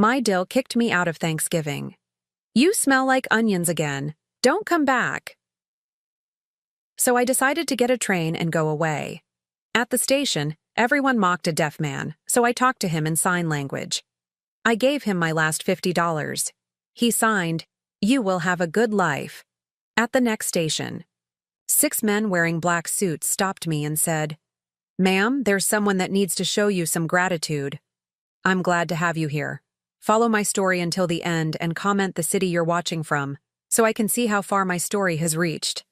My DIL kicked me out of Thanksgiving. You smell like onions again. Don't come back. So I decided to get a train and go away. At the station, everyone mocked a deaf man, so I talked to him in sign language. I gave him my last $50. He signed, "You will have a good life." At the next station, 6 men wearing black suits stopped me and said, "Ma'am, there's someone that needs to show you some gratitude. I'm glad to have you here. Follow my story until the end and comment the city you're watching from, so I can see how far my story has reached."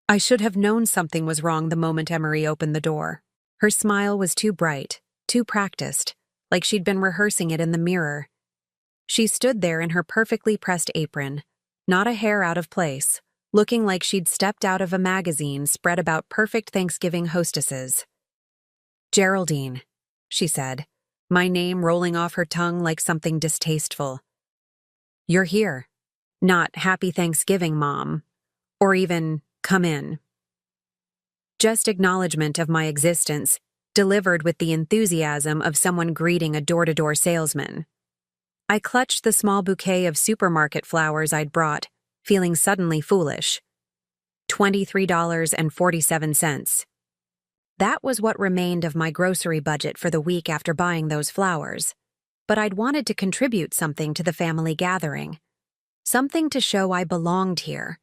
I should have known something was wrong the moment Emery opened the door. Her smile was too bright, too practiced, like she'd been rehearsing it in the mirror. She stood there in her perfectly pressed apron, not a hair out of place, looking like she'd stepped out of a magazine spread about perfect Thanksgiving hostesses. "Geraldine," she said, my name rolling off her tongue like something distasteful. "You're here. Not 'Happy Thanksgiving, Mom,' or even 'Come in.' Just acknowledgement of my existence, delivered with the enthusiasm of someone greeting a door-to-door salesman. I clutched the small bouquet of supermarket flowers I'd brought, feeling suddenly foolish. $23.47. That was what remained of my grocery budget for the week after buying those flowers. But I'd wanted to contribute something to the family gathering. Something to show I belonged here,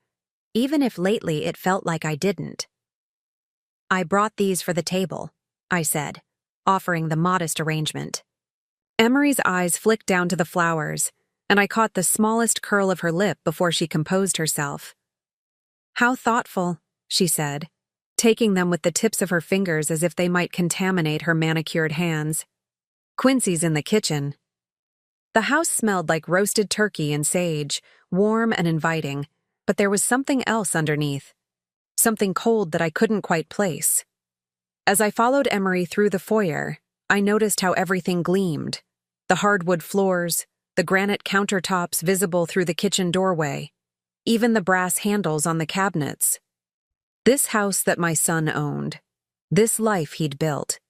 even if lately it felt like I didn't. "I brought these for the table," I said, offering the modest arrangement. Emery's eyes flicked down to the flowers, and I caught the smallest curl of her lip before she composed herself. "How thoughtful," she said, taking them with the tips of her fingers as if they might contaminate her manicured hands. "Quincy's in the kitchen." The house smelled like roasted turkey and sage, warm and inviting, but there was something else underneath. Something cold that I couldn't quite place. As I followed Emery through the foyer, I noticed how everything gleamed. The hardwood floors, the granite countertops visible through the kitchen doorway, even the brass handles on the cabinets. This house that my son owned. This life he'd built.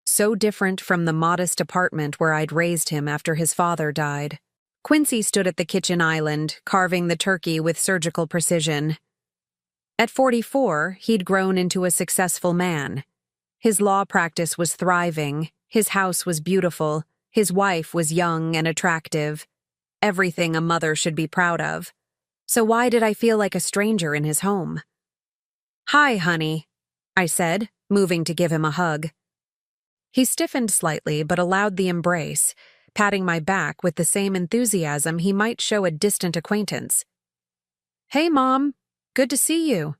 So different from the modest apartment where I'd raised him after his father died. Quincy stood at the kitchen island, carving the turkey with surgical precision. At 44, he'd grown into a successful man. His law practice was thriving, his house was beautiful, his wife was young and attractive. Everything a mother should be proud of. So why did I feel like a stranger in his home? "Hi, honey," I said, moving to give him a hug. He stiffened slightly but allowed the embrace, patting my back with the same enthusiasm he might show a distant acquaintance. "Hey, Mom. Good to see you."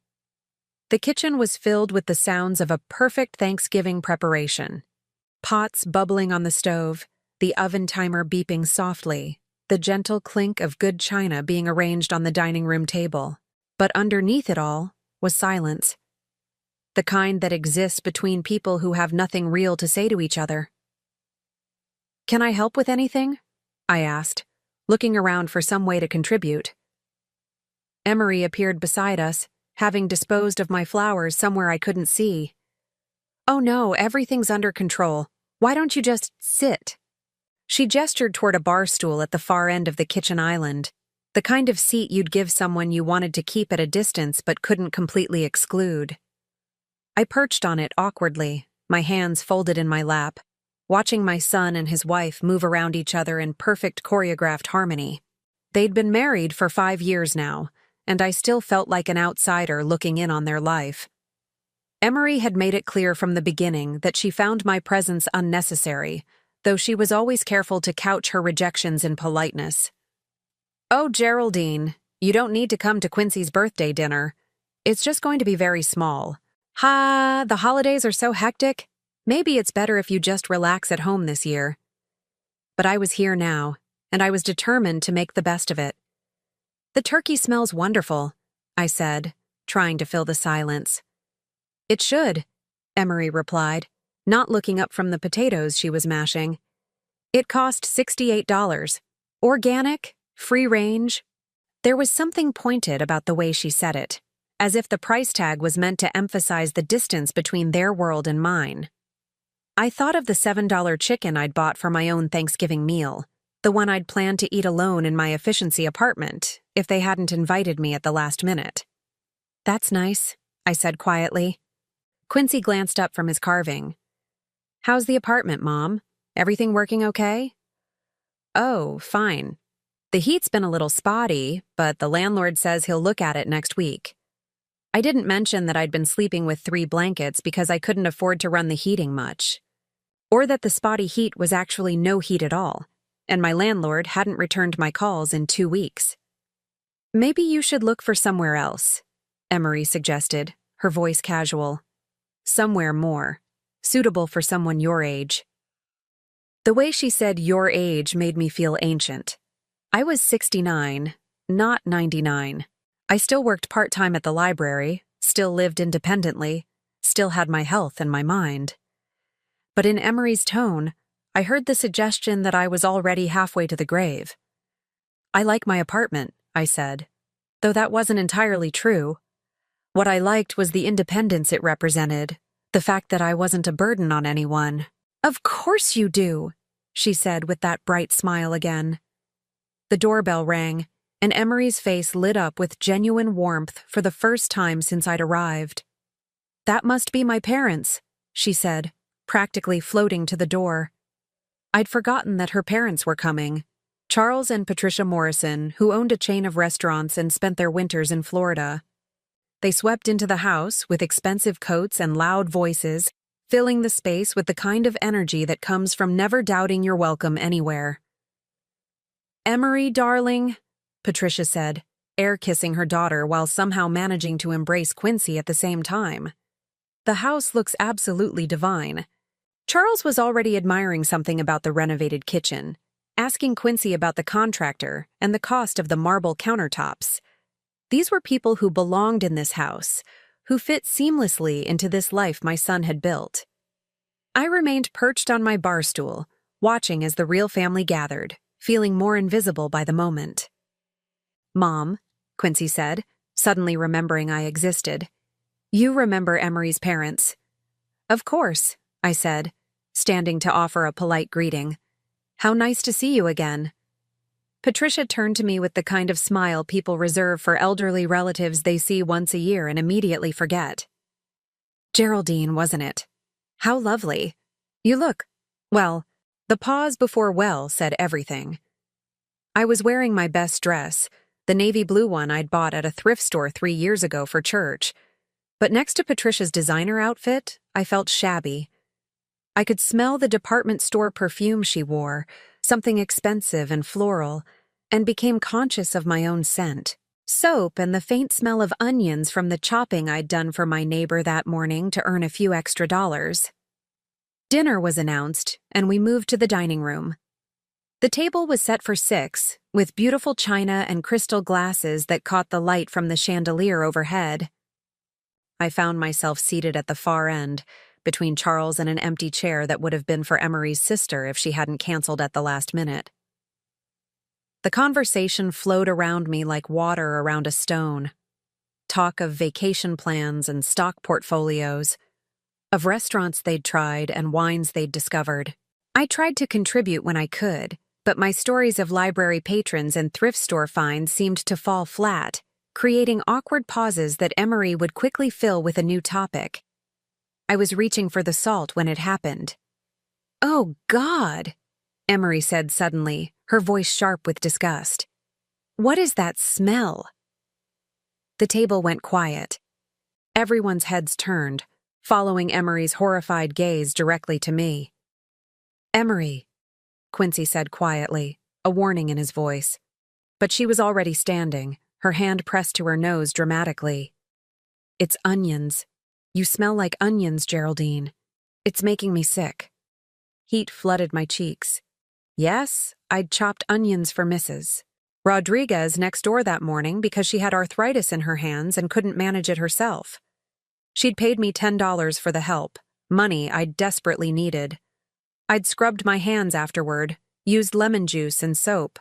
The kitchen was filled with the sounds of a perfect Thanksgiving preparation. Pots bubbling on the stove, the oven timer beeping softly, the gentle clink of good china being arranged on the dining room table. But underneath it all was silence. The kind that exists between people who have nothing real to say to each other. "Can I help with anything?" I asked, looking around for some way to contribute. Emery appeared beside us, having disposed of my flowers somewhere I couldn't see. "Oh no, everything's under control. Why don't you just sit?" She gestured toward a bar stool at the far end of the kitchen island, the kind of seat you'd give someone you wanted to keep at a distance but couldn't completely exclude. I perched on it awkwardly, my hands folded in my lap, watching my son and his wife move around each other in perfect choreographed harmony. They'd been married for 5 years now, and I still felt like an outsider looking in on their life. Emery had made it clear from the beginning that she found my presence unnecessary, though she was always careful to couch her rejections in politeness. "Oh, Geraldine, you don't need to come to Quincy's birthday dinner. It's just going to be very small. The holidays are so hectic. Maybe it's better if you just relax at home this year." But I was here now, and I was determined to make the best of it. "The turkey smells wonderful," I said, trying to fill the silence. "It should," Emery replied, not looking up from the potatoes she was mashing. "It cost $68. Organic, free range." There was something pointed about the way she said it, as if the price tag was meant to emphasize the distance between their world and mine. I thought of the $7 chicken I'd bought for my own Thanksgiving meal, The one I'd planned to eat alone in my efficiency apartment if they hadn't invited me at the last minute. "That's nice," I said quietly. Quincy glanced up from his carving. "How's the apartment, Mom? Everything working okay?" "Oh, fine. The heat's been a little spotty, but the landlord says he'll look at it next week." I didn't mention that I'd been sleeping with 3 blankets because I couldn't afford to run the heating much. Or that the spotty heat was actually no heat at all, and my landlord hadn't returned my calls in 2 weeks. "Maybe you should look for somewhere else," Emery suggested, her voice casual. "Somewhere more suitable for someone your age." The way she said your age made me feel ancient. I was 69, not 99. I still worked part-time at the library, still lived independently, still had my health and my mind. But in Emery's tone, I heard the suggestion that I was already halfway to the grave. "I like my apartment," I said, though that wasn't entirely true. What I liked was the independence it represented, the fact that I wasn't a burden on anyone. "Of course you do," she said with that bright smile again. The doorbell rang, and Emery's face lit up with genuine warmth for the first time since I'd arrived. "That must be my parents," she said, practically floating to the door. I'd forgotten that her parents were coming. Charles and Patricia Morrison, who owned a chain of restaurants and spent their winters in Florida. They swept into the house with expensive coats and loud voices, filling the space with the kind of energy that comes from never doubting you're welcome anywhere. "Emery, darling," Patricia said, air-kissing her daughter while somehow managing to embrace Quincy at the same time. "The house looks absolutely divine." Charles was already admiring something about the renovated kitchen, asking Quincy about the contractor and the cost of the marble countertops. These were people who belonged in this house, who fit seamlessly into this life my son had built. I remained perched on my bar stool, watching as the real family gathered, feeling more invisible by the moment. "Mom," Quincy said, suddenly remembering I existed, "you remember Emery's parents." "Of course," I said, standing to offer a polite greeting. "How nice to see you again." Patricia turned to me with the kind of smile people reserve for elderly relatives they see once a year and immediately forget. "Geraldine, wasn't it? How lovely. You look, well," the pause before "well" said everything. I was wearing my best dress, the navy blue one I'd bought at a thrift store 3 years ago for church. But next to Patricia's designer outfit, I felt shabby. I could smell the department store perfume she wore, something expensive and floral, and became conscious of my own scent. Soap and the faint smell of onions from the chopping I'd done for my neighbor that morning to earn a few extra dollars. Dinner was announced, and we moved to the dining room. The table was set for 6, with beautiful china and crystal glasses that caught the light from the chandelier overhead. I found myself seated at the far end, between Charles and an empty chair that would have been for Emery's sister if she hadn't canceled at the last minute. The conversation flowed around me like water around a stone. Talk of vacation plans and stock portfolios, of restaurants they'd tried and wines they'd discovered. I tried to contribute when I could, but my stories of library patrons and thrift store finds seemed to fall flat, creating awkward pauses that Emery would quickly fill with a new topic. I was reaching for the salt when it happened. "Oh, God," Emery said suddenly, her voice sharp with disgust. "What is that smell?" The table went quiet. Everyone's heads turned, following Emery's horrified gaze directly to me. "Emery," Quincy said quietly, a warning in his voice. But she was already standing, her hand pressed to her nose dramatically. "It's onions. You smell like onions, Geraldine. It's making me sick." Heat flooded my cheeks. Yes, I'd chopped onions for Mrs. Rodriguez next door that morning because she had arthritis in her hands and couldn't manage it herself. She'd paid me $10 for the help, money I desperately needed. I'd scrubbed my hands afterward, used lemon juice and soap,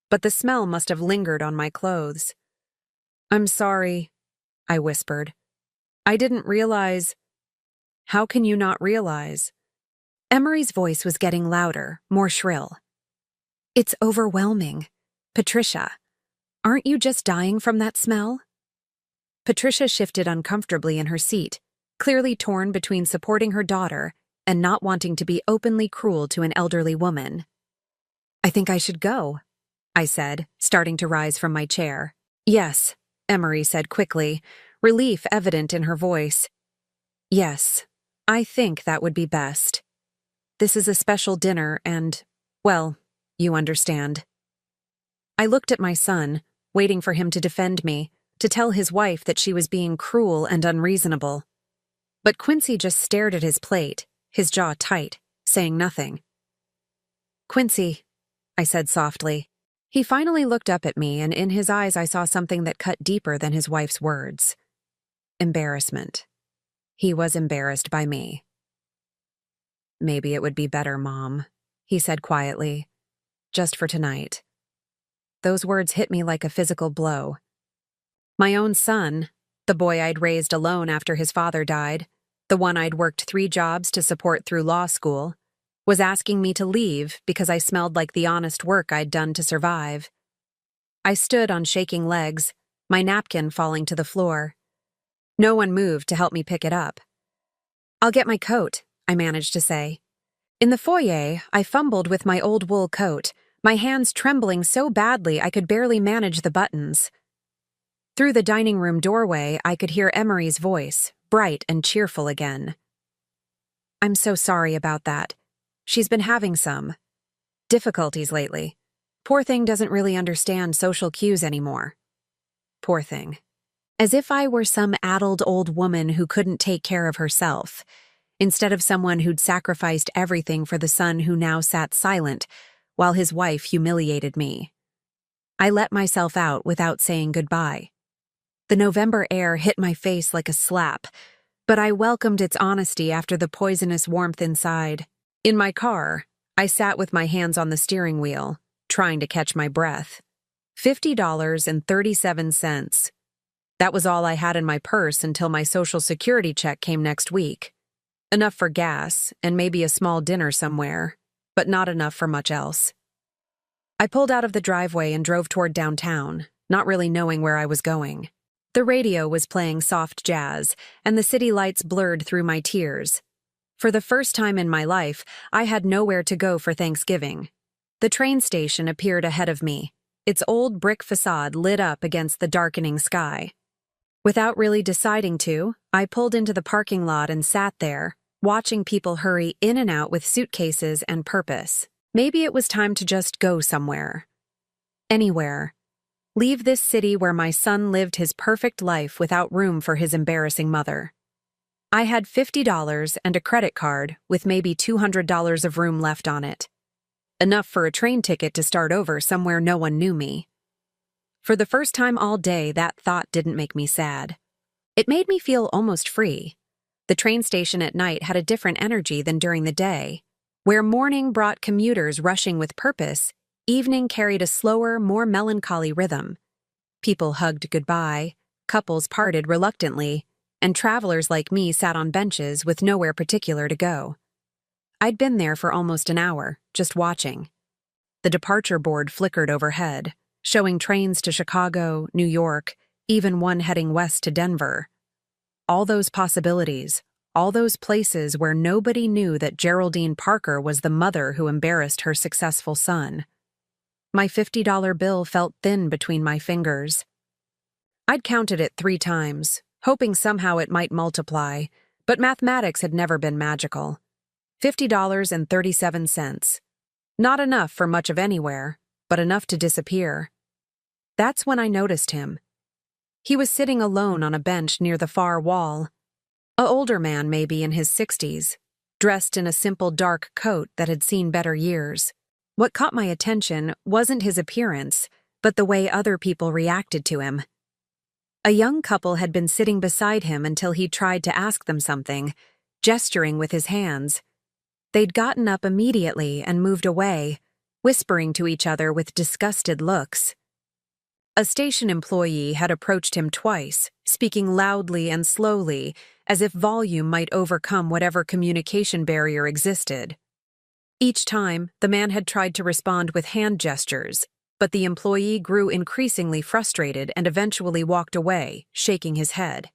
but the smell must have lingered on my clothes. "I'm sorry," I whispered. "I didn't realize." "How can you not realize?" Emery's voice was getting louder, more shrill. It's overwhelming. Patricia, aren't you just dying from that smell? Patricia shifted uncomfortably in her seat, clearly torn between supporting her daughter and not wanting to be openly cruel to an elderly woman. I think I should go, I said, starting to rise from my chair. Yes, Emery said quickly, relief evident in her voice. Yes, I think that would be best. This is a special dinner and, well, you understand. I looked at my son, waiting for him to defend me, to tell his wife that she was being cruel and unreasonable. But Quincy just stared at his plate, his jaw tight, saying nothing. Quincy, I said softly. He finally looked up at me, and in his eyes I saw something that cut deeper than his wife's words. Embarrassment. He was embarrassed by me. Maybe it would be better, Mom, he said quietly. Just for tonight. Those words hit me like a physical blow. My own son, the boy I'd raised alone after his father died, the one I'd worked 3 jobs to support through law school, was asking me to leave because I smelled like the honest work I'd done to survive. I stood on shaking legs, my napkin falling to the floor. No one moved to help me pick it up. I'll get my coat, I managed to say. In the foyer, I fumbled with my old wool coat, my hands trembling so badly I could barely manage the buttons. Through the dining room doorway, I could hear Emery's voice, bright and cheerful again. I'm so sorry about that. She's been having some difficulties lately. Poor thing doesn't really understand social cues anymore. Poor thing. As if I were some addled old woman who couldn't take care of herself, instead of someone who'd sacrificed everything for the son who now sat silent while his wife humiliated me. I let myself out without saying goodbye. The November air hit my face like a slap, but I welcomed its honesty after the poisonous warmth inside. In my car, I sat with my hands on the steering wheel, trying to catch my breath. $50.37. That was all I had in my purse until my Social Security check came next week. Enough for gas and maybe a small dinner somewhere, but not enough for much else. I pulled out of the driveway and drove toward downtown, not really knowing where I was going. The radio was playing soft jazz, and the city lights blurred through my tears. For the first time in my life, I had nowhere to go for Thanksgiving. The train station appeared ahead of me, its old brick facade lit up against the darkening sky. Without really deciding to, I pulled into the parking lot and sat there, watching people hurry in and out with suitcases and purpose. Maybe it was time to just go somewhere. Anywhere. Leave this city where my son lived his perfect life without room for his embarrassing mother. I had $50 and a credit card with maybe $200 of room left on it. Enough for a train ticket to start over somewhere no one knew me. For the first time all day, that thought didn't make me sad. It made me feel almost free. The train station at night had a different energy than during the day. Where morning brought commuters rushing with purpose, evening carried a slower, more melancholy rhythm. People hugged goodbye, couples parted reluctantly, and travelers like me sat on benches with nowhere particular to go. I'd been there for almost an hour, just watching. The departure board flickered overhead, showing trains to Chicago, New York, even one heading west to Denver. All those possibilities, all those places where nobody knew that Geraldine Parker was the mother who embarrassed her successful son. My $50 bill felt thin between my fingers. I'd counted it 3 times, hoping somehow it might multiply, but mathematics had never been magical. $50.37. Not enough for much of anywhere, but enough to disappear. That's when I noticed him. He was sitting alone on a bench near the far wall. An older man, maybe in his 60s, dressed in a simple dark coat that had seen better years. What caught my attention wasn't his appearance, but the way other people reacted to him. A young couple had been sitting beside him until he tried to ask them something, gesturing with his hands. They'd gotten up immediately and moved away, whispering to each other with disgusted looks. A station employee had approached him twice, speaking loudly and slowly, as if volume might overcome whatever communication barrier existed. Each time, the man had tried to respond with hand gestures, but the employee grew increasingly frustrated and eventually walked away, shaking his head.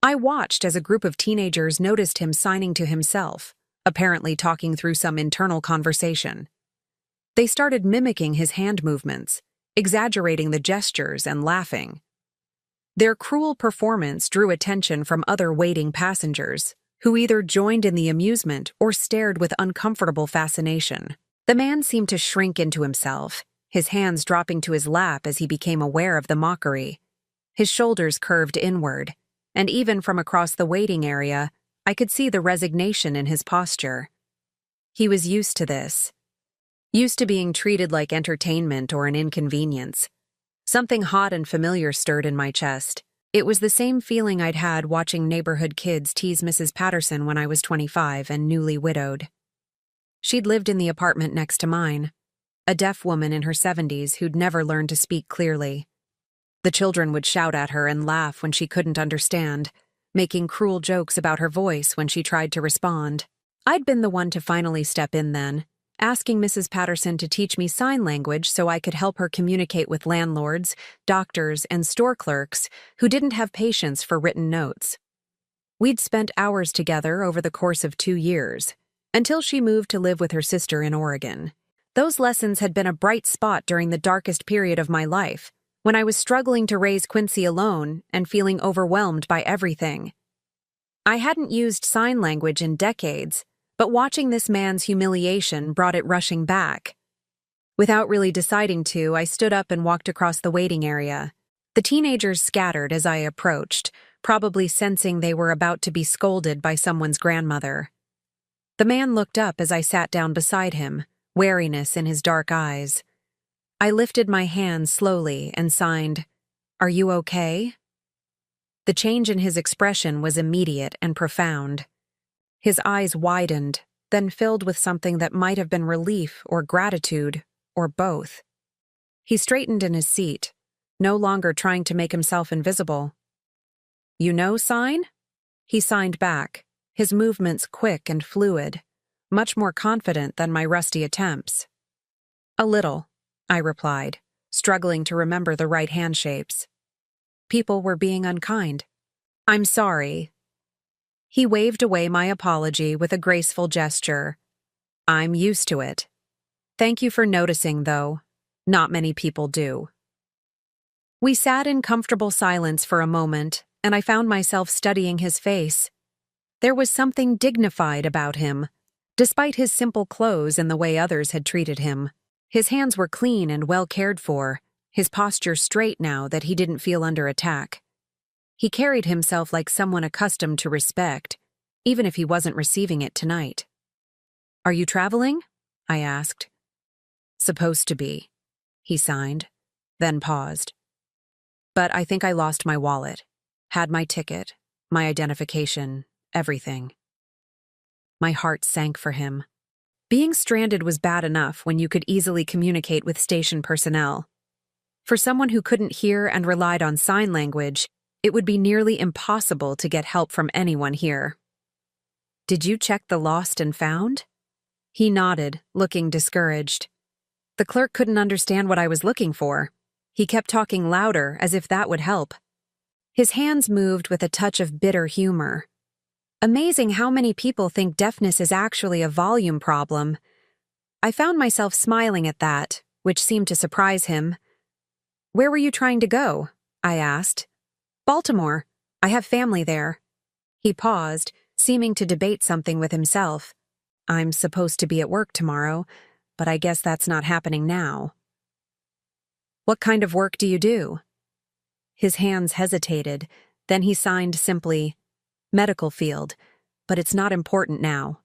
I watched as a group of teenagers noticed him signing to himself, apparently talking through some internal conversation. They started mimicking his hand movements, exaggerating the gestures and laughing. Their cruel performance drew attention from other waiting passengers, who either joined in the amusement or stared with uncomfortable fascination. The man seemed to shrink into himself, his hands dropping to his lap as he became aware of the mockery. His shoulders curved inward, and even from across the waiting area, I could see the resignation in his posture. He was used to this. Used to being treated like entertainment or an inconvenience. Something hot and familiar stirred in my chest. It was the same feeling I'd had watching neighborhood kids tease Mrs. Patterson when I was 25 and newly widowed. She'd lived in the apartment next to mine, a deaf woman in her 70s who'd never learned to speak clearly. The children would shout at her and laugh when she couldn't understand, making cruel jokes about her voice when she tried to respond. I'd been the one to finally step in then, asking Mrs. Patterson to teach me sign language so I could help her communicate with landlords, doctors, and store clerks who didn't have patience for written notes. We'd spent hours together over the course of 2 years, until she moved to live with her sister in Oregon. Those lessons had been a bright spot during the darkest period of my life, when I was struggling to raise Quincy alone and feeling overwhelmed by everything. I hadn't used sign language in decades, but watching this man's humiliation brought it rushing back. Without really deciding to, I stood up and walked across the waiting area. The teenagers scattered as I approached, probably sensing they were about to be scolded by someone's grandmother. The man looked up as I sat down beside him, wariness in his dark eyes. I lifted my hand slowly and signed, "Are you okay?" The change in his expression was immediate and profound. His eyes widened, then filled with something that might have been relief or gratitude, or both. He straightened in his seat, no longer trying to make himself invisible. "You know sign?" He signed back, his movements quick and fluid, much more confident than my rusty attempts. "A little," I replied, struggling to remember the right hand shapes. People were being unkind. "I'm sorry." He waved away my apology with a graceful gesture. "I'm used to it. Thank you for noticing, though. Not many people do." We sat in comfortable silence for a moment, and I found myself studying his face. There was something dignified about him, despite his simple clothes and the way others had treated him. His hands were clean and well cared for, his posture straight now that he didn't feel under attack. He carried himself like someone accustomed to respect, even if he wasn't receiving it tonight. "Are you traveling?" I asked. "Supposed to be," he signed, then paused. "But I think I lost my wallet. Had my ticket, my identification, everything." My heart sank for him. Being stranded was bad enough when you could easily communicate with station personnel. For someone who couldn't hear and relied on sign language, it would be nearly impossible to get help from anyone here. "Did you check the lost and found?" He nodded, looking discouraged. The clerk couldn't understand what I was looking for. He kept talking louder, as if that would help. His hands moved with a touch of bitter humor. Amazing how many people think deafness is actually a volume problem. I found myself smiling at that, which seemed to surprise him. "Where were you trying to go?" I asked. "Baltimore. I have family there." He paused, seeming to debate something with himself. "I'm supposed to be at work tomorrow, but I guess that's not happening now." "What kind of work do you do?" His hands hesitated, then he signed simply, "Medical field, but it's not important now."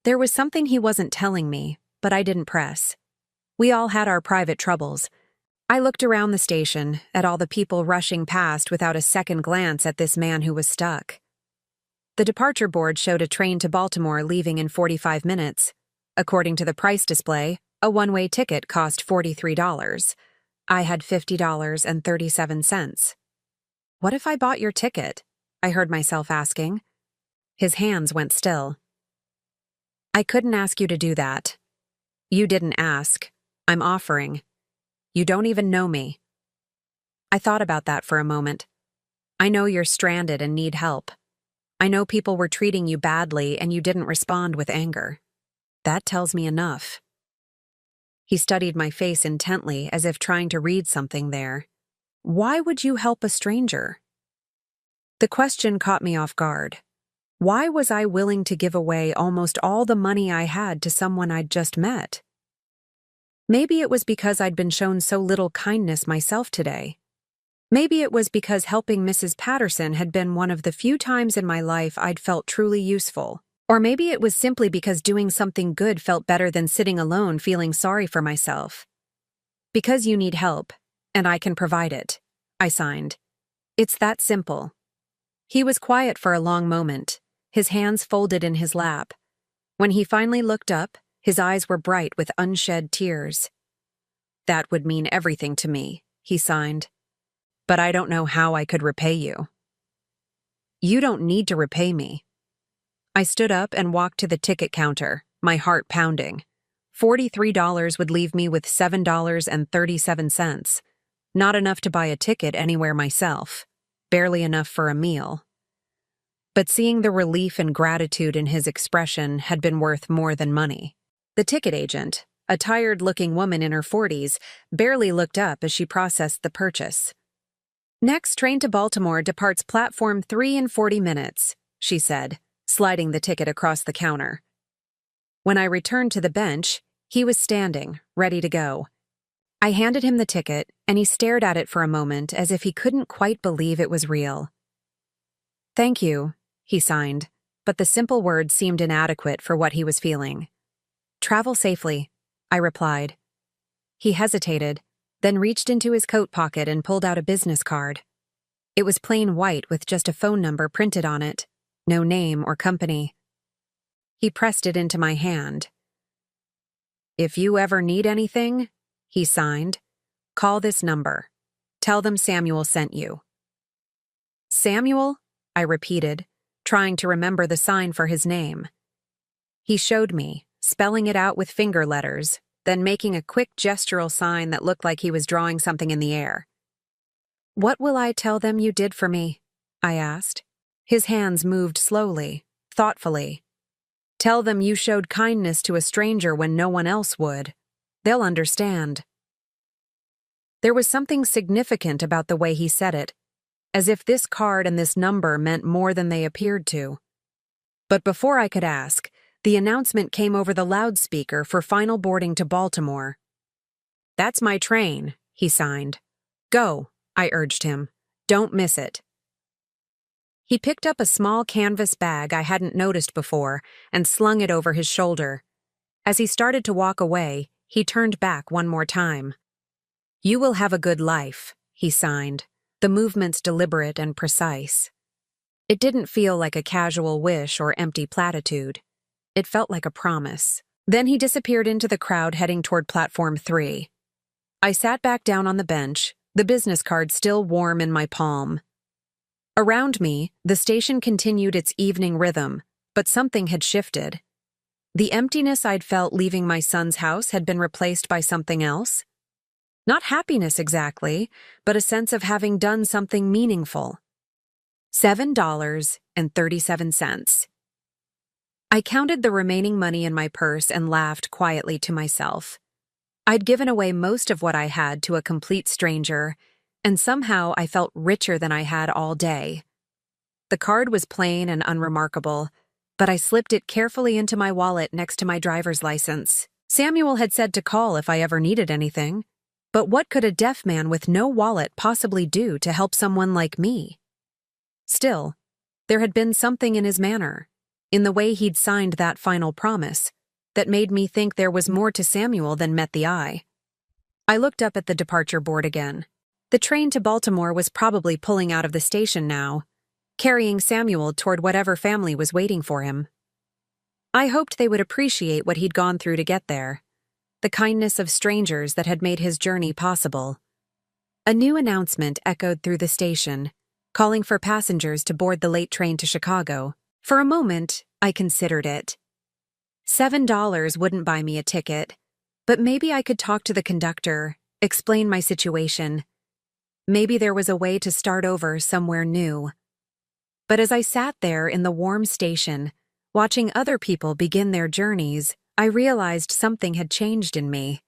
There was something he wasn't telling me, but I didn't press. We all had our private troubles. I looked around the station, at all the people rushing past without a second glance at this man who was stuck. The departure board showed a train to Baltimore leaving in 45 minutes. According to the price display, a one-way ticket cost $43. I had $50.37. "What if I bought your ticket?" I heard myself asking. His hands went still. I couldn't ask you to do that. You didn't ask. I'm offering. You don't even know me. I thought about that for a moment. I know you're stranded and need help. I know people were treating you badly and you didn't respond with anger. That tells me enough. He studied my face intently as if trying to read something there. Why would you help a stranger? The question caught me off guard. Why was I willing to give away almost all the money I had to someone I'd just met? Maybe it was because I'd been shown so little kindness myself today. Maybe it was because helping Mrs. Patterson had been one of the few times in my life I'd felt truly useful. Or maybe it was simply because doing something good felt better than sitting alone feeling sorry for myself. Because you need help, and I can provide it, I signed. It's that simple. He was quiet for a long moment, his hands folded in his lap. When he finally looked up, his eyes were bright with unshed tears. That would mean everything to me, he signed. But I don't know how I could repay you. You don't need to repay me. I stood up and walked to the ticket counter, my heart pounding. $43 would leave me with $7.37. Not enough to buy a ticket anywhere myself. Barely enough for a meal. But seeing the relief and gratitude in his expression had been worth more than money. The ticket agent, a tired-looking woman in her 40s, barely looked up as she processed the purchase. Next train to Baltimore departs platform 3 in 40 minutes, she said, sliding the ticket across the counter. When I returned to the bench, he was standing, ready to go. I handed him the ticket, and he stared at it for a moment as if he couldn't quite believe it was real. Thank you, he signed, but the simple words seemed inadequate for what he was feeling. Travel safely, I replied. He hesitated, then reached into his coat pocket and pulled out a business card. It was plain white with just a phone number printed on it, no name or company. He pressed it into my hand. If you ever need anything, he signed, call this number. Tell them Samuel sent you. Samuel? I repeated, trying to remember the sign for his name. He showed me, spelling it out with finger letters, then making a quick gestural sign that looked like he was drawing something in the air. What will I tell them you did for me? I asked. His hands moved slowly, thoughtfully. Tell them you showed kindness to a stranger when no one else would. They'll understand. There was something significant about the way he said it, as if this card and this number meant more than they appeared to. But before I could ask, the announcement came over the loudspeaker for final boarding to Baltimore. That's my train, he signed. Go, I urged him. Don't miss it. He picked up a small canvas bag I hadn't noticed before and slung it over his shoulder. As he started to walk away, he turned back one more time. You will have a good life, he signed, the movements deliberate and precise. It didn't feel like a casual wish or empty platitude. It felt like a promise. Then he disappeared into the crowd heading toward platform 3. I sat back down on the bench, the business card still warm in my palm. Around me, the station continued its evening rhythm, but something had shifted. The emptiness I'd felt leaving my son's house had been replaced by something else. Not happiness exactly, but a sense of having done something meaningful. $7.37. I counted the remaining money in my purse and laughed quietly to myself. I'd given away most of what I had to a complete stranger, and somehow I felt richer than I had all day. The card was plain and unremarkable, but I slipped it carefully into my wallet next to my driver's license. Samuel had said to call if I ever needed anything, but what could a deaf man with no wallet possibly do to help someone like me? Still, there had been something in his manner, in the way he'd signed that final promise, that made me think there was more to Samuel than met the eye. I looked up at the departure board again. The train to Baltimore was probably pulling out of the station now, carrying Samuel toward whatever family was waiting for him. I hoped they would appreciate what he'd gone through to get there, the kindness of strangers that had made his journey possible. A new announcement echoed through the station, calling for passengers to board the late train to Chicago. For a moment, I considered it. $7 wouldn't buy me a ticket, but maybe I could talk to the conductor, explain my situation. Maybe there was a way to start over somewhere new. But as I sat there in the warm station, watching other people begin their journeys, I realized something had changed in me.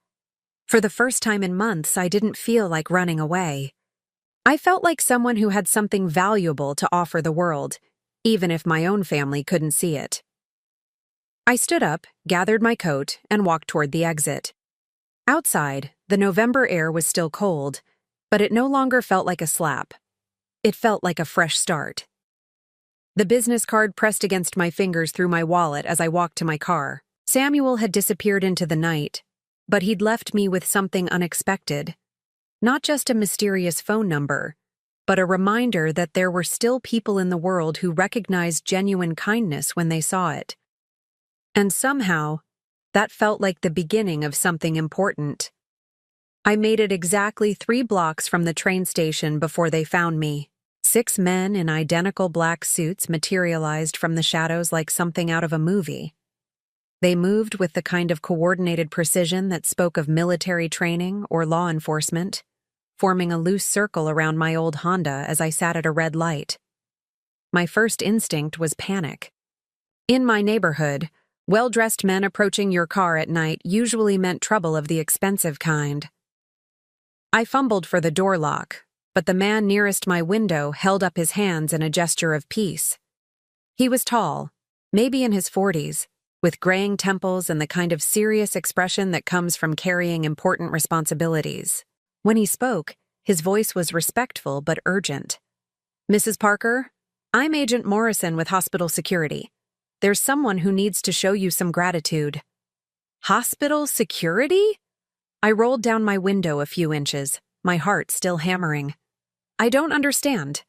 For the first time in months, I didn't feel like running away. I felt like someone who had something valuable to offer the world, even if my own family couldn't see it. I stood up, gathered my coat, and walked toward the exit. Outside, the November air was still cold, but it no longer felt like a slap. It felt like a fresh start. The business card pressed against my fingers through my wallet as I walked to my car. Samuel had disappeared into the night, but he'd left me with something unexpected. Not just a mysterious phone number, but a reminder that there were still people in the world who recognized genuine kindness when they saw it. And somehow, that felt like the beginning of something important. I made it exactly 3 blocks from the train station before they found me. 6 men in identical black suits materialized from the shadows like something out of a movie. They moved with the kind of coordinated precision that spoke of military training or law enforcement, forming a loose circle around my old Honda as I sat at a red light. My first instinct was panic. In my neighborhood, well-dressed men approaching your car at night usually meant trouble of the expensive kind. I fumbled for the door lock, but the man nearest my window held up his hands in a gesture of peace. He was tall, maybe in his 40s, with graying temples and the kind of serious expression that comes from carrying important responsibilities. When he spoke, his voice was respectful but urgent. "Mrs. Parker, I'm Agent Morrison with Hospital Security. There's someone who needs to show you some gratitude." "Hospital security?" I rolled down my window a few inches, my heart still hammering. "I don't understand."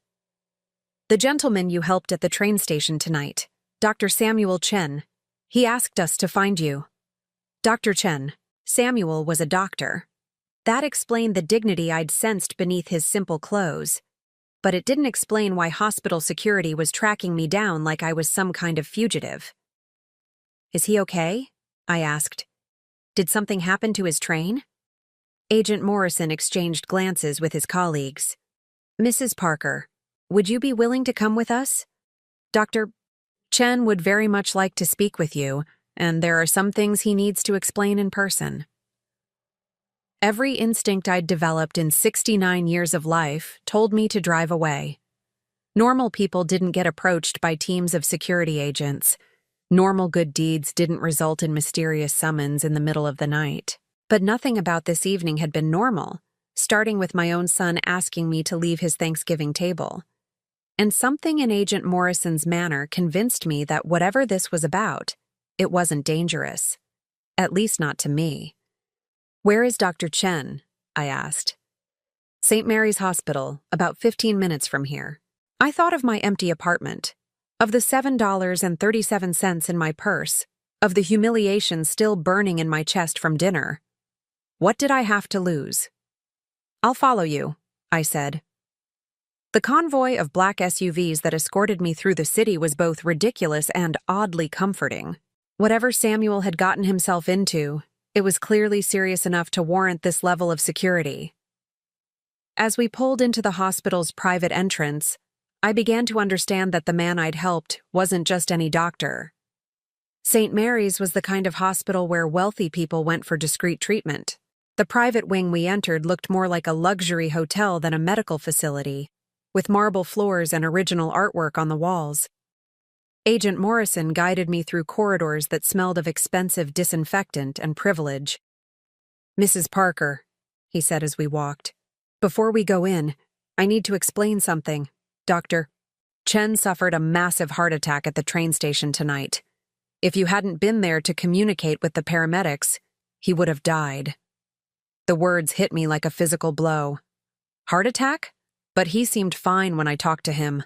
"The gentleman you helped at the train station tonight, Dr. Samuel Chen. He asked us to find you." Dr. Chen. Samuel was a doctor. That explained the dignity I'd sensed beneath his simple clothes. But it didn't explain why hospital security was tracking me down like I was some kind of fugitive. "Is he okay?" I asked. "Did something happen to his train?" Agent Morrison exchanged glances with his colleagues. "Mrs. Parker, would you be willing to come with us? Dr. Chen would very much like to speak with you, and there are some things he needs to explain in person." Every instinct I'd developed in 69 years of life told me to drive away. Normal people didn't get approached by teams of security agents. Normal good deeds didn't result in mysterious summons in the middle of the night. But nothing about this evening had been normal, starting with my own son asking me to leave his Thanksgiving table. And something in Agent Morrison's manner convinced me that whatever this was about, it wasn't dangerous. At least not to me. "Where is Dr. Chen?" I asked. "St. Mary's Hospital, about 15 minutes from here." I thought of my empty apartment, of the $7.37 in my purse, of the humiliation still burning in my chest from dinner. What did I have to lose? "I'll follow you," I said. The convoy of black SUVs that escorted me through the city was both ridiculous and oddly comforting. Whatever Samuel had gotten himself into, it was clearly serious enough to warrant this level of security. As we pulled into the hospital's private entrance, I began to understand that the man I'd helped wasn't just any doctor. St. Mary's was the kind of hospital where wealthy people went for discreet treatment. The private wing we entered looked more like a luxury hotel than a medical facility, with marble floors and original artwork on the walls. Agent Morrison guided me through corridors that smelled of expensive disinfectant and privilege. "Mrs. Parker," he said as we walked, "before we go in, I need to explain something. Dr. Chen suffered a massive heart attack at the train station tonight. If you hadn't been there to communicate with the paramedics, he would have died." The words hit me like a physical blow. Heart attack? But he seemed fine when I talked to him.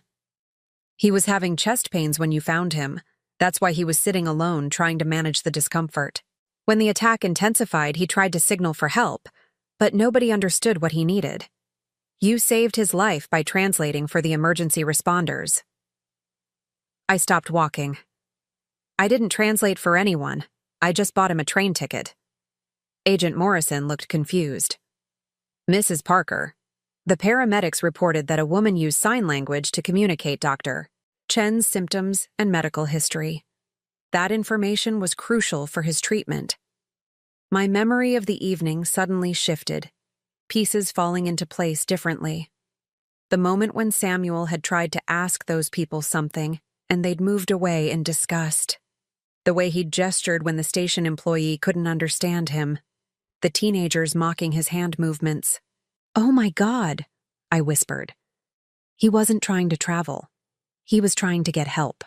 "He was having chest pains when you found him. That's why he was sitting alone, trying to manage the discomfort. When the attack intensified, he tried to signal for help, but nobody understood what he needed. You saved his life by translating for the emergency responders." I stopped walking. "I didn't translate for anyone. I just bought him a train ticket. Agent Morrison looked confused. Mrs. Parker, the paramedics reported that a woman used sign language to communicate Dr. Chen's symptoms and medical history. That information was crucial for his treatment. My memory of the evening suddenly shifted, pieces falling into place differently. The moment when Samuel had tried to ask those people something, and they'd moved away in disgust. The way he'd gestured when the station employee couldn't understand him. The teenagers mocking his hand movements. "Oh my God," I whispered. He wasn't trying to travel. He was trying to get help.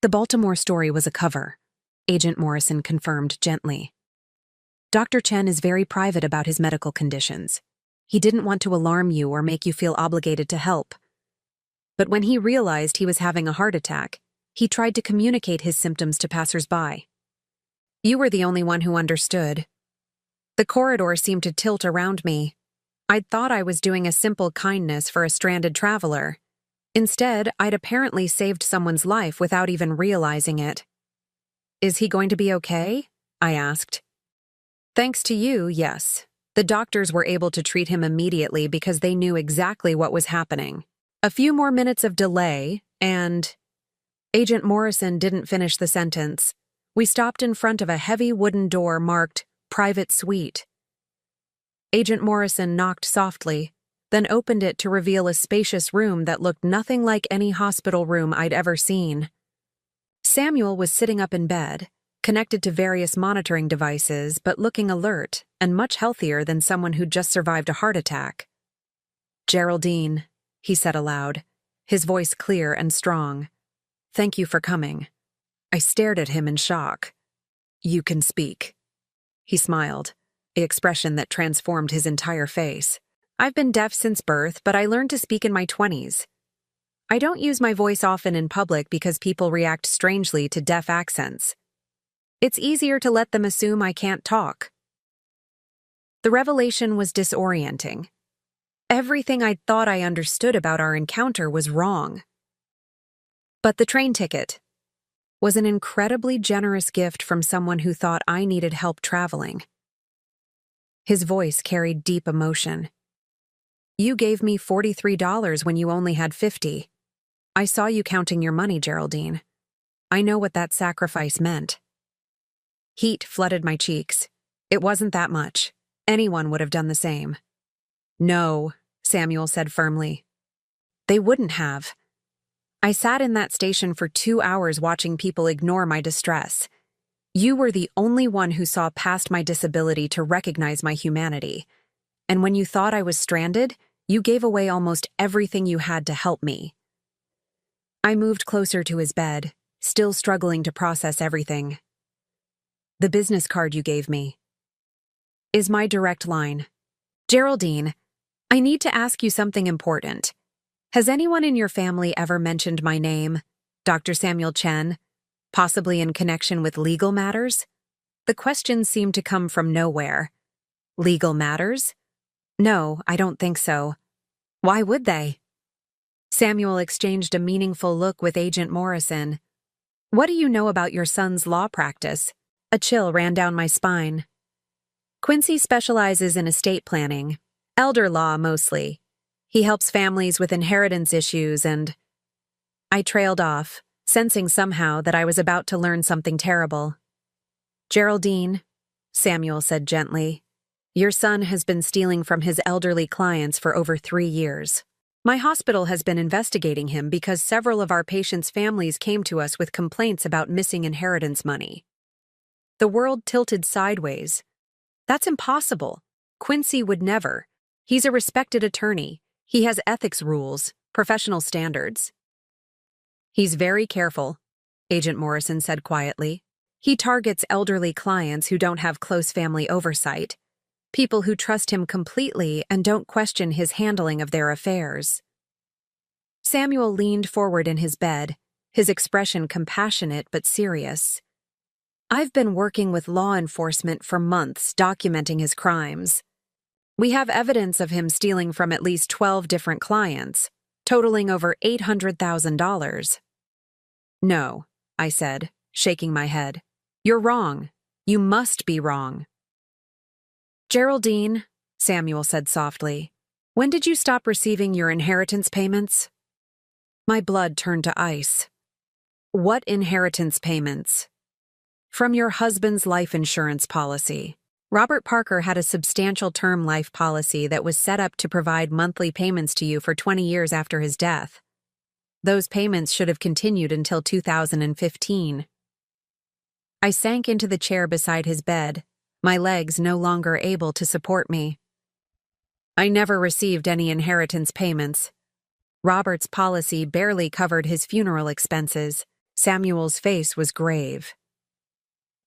The Baltimore story was a cover, Agent Morrison confirmed gently. Dr. Chen is very private about his medical conditions. He didn't want to alarm you or make you feel obligated to help. But when he realized he was having a heart attack, he tried to communicate his symptoms to passers-by. You were the only one who understood. The corridor seemed to tilt around me. I'd thought I was doing a simple kindness for a stranded traveler. Instead, I'd apparently saved someone's life without even realizing it. "Is he going to be okay?" I asked. "Thanks to you, yes. The doctors were able to treat him immediately because they knew exactly what was happening. A few more minutes of delay, and..." Agent Morrison didn't finish the sentence. We stopped in front of a heavy wooden door marked Private Suite. Agent Morrison knocked softly, then opened it to reveal a spacious room that looked nothing like any hospital room I'd ever seen. Samuel was sitting up in bed, connected to various monitoring devices, but looking alert and much healthier than someone who'd just survived a heart attack. "Geraldine," he said aloud, his voice clear and strong. "Thank you for coming." I stared at him in shock. "You can speak." He smiled, the expression that transformed his entire face. "I've been deaf since birth, but I learned to speak in my 20s. I don't use my voice often in public because people react strangely to deaf accents. It's easier to let them assume I can't talk." The revelation was disorienting. Everything I'd thought I understood about our encounter was wrong. But the train ticket was an incredibly generous gift from someone who thought I needed help traveling. His voice carried deep emotion. "You gave me $43 when you only had 50. I saw you counting your money, Geraldine. I know what that sacrifice meant." Heat flooded my cheeks. It wasn't that much. Anyone would have done the same. "No," Samuel said firmly. "They wouldn't have. I sat in that station for 2 hours watching people ignore my distress. You were the only one who saw past my disability to recognize my humanity. And when you thought I was stranded, you gave away almost everything you had to help me." I moved closer to his bed, still struggling to process everything. "The business card you gave me is my direct line. Geraldine, I need to ask you something important. Has anyone in your family ever mentioned my name, Dr. Samuel Chen, possibly in connection with legal matters?" The question seemed to come from nowhere. "Legal matters? No, I don't think so. Why would they?" Samuel exchanged a meaningful look with Agent Morrison. "What do you know about your son's law practice?" A chill ran down my spine. "Quincy specializes in estate planning, elder law mostly. He helps families with inheritance issues and..." I trailed off, sensing somehow that I was about to learn something terrible. "Geraldine," Samuel said gently, "your son has been stealing from his elderly clients for over 3 years. My hospital has been investigating him because several of our patients' families came to us with complaints about missing inheritance money." The world tilted sideways. "That's impossible. Quincy would never. He's a respected attorney. He has ethics rules, professional standards." "He's very careful," Agent Morrison said quietly. "He targets elderly clients who don't have close family oversight, people who trust him completely and don't question his handling of their affairs." Samuel leaned forward in his bed, his expression compassionate but serious. "I've been working with law enforcement for months documenting his crimes. We have evidence of him stealing from at least 12 different clients, totaling over $800,000. "No," I said, shaking my head. You're wrong. You must be wrong. Geraldine, Samuel said softly, when did you stop receiving your inheritance payments? My blood turned to ice. What inheritance payments? From your husband's life insurance policy. Robert Parker had a substantial term life policy that was set up to provide monthly payments to you for 20 years after his death. Those payments should have continued until 2015. I sank into the chair beside his bed, my legs no longer able to support me. I never received any inheritance payments. Robert's policy barely covered his funeral expenses. Samuel's face was grave.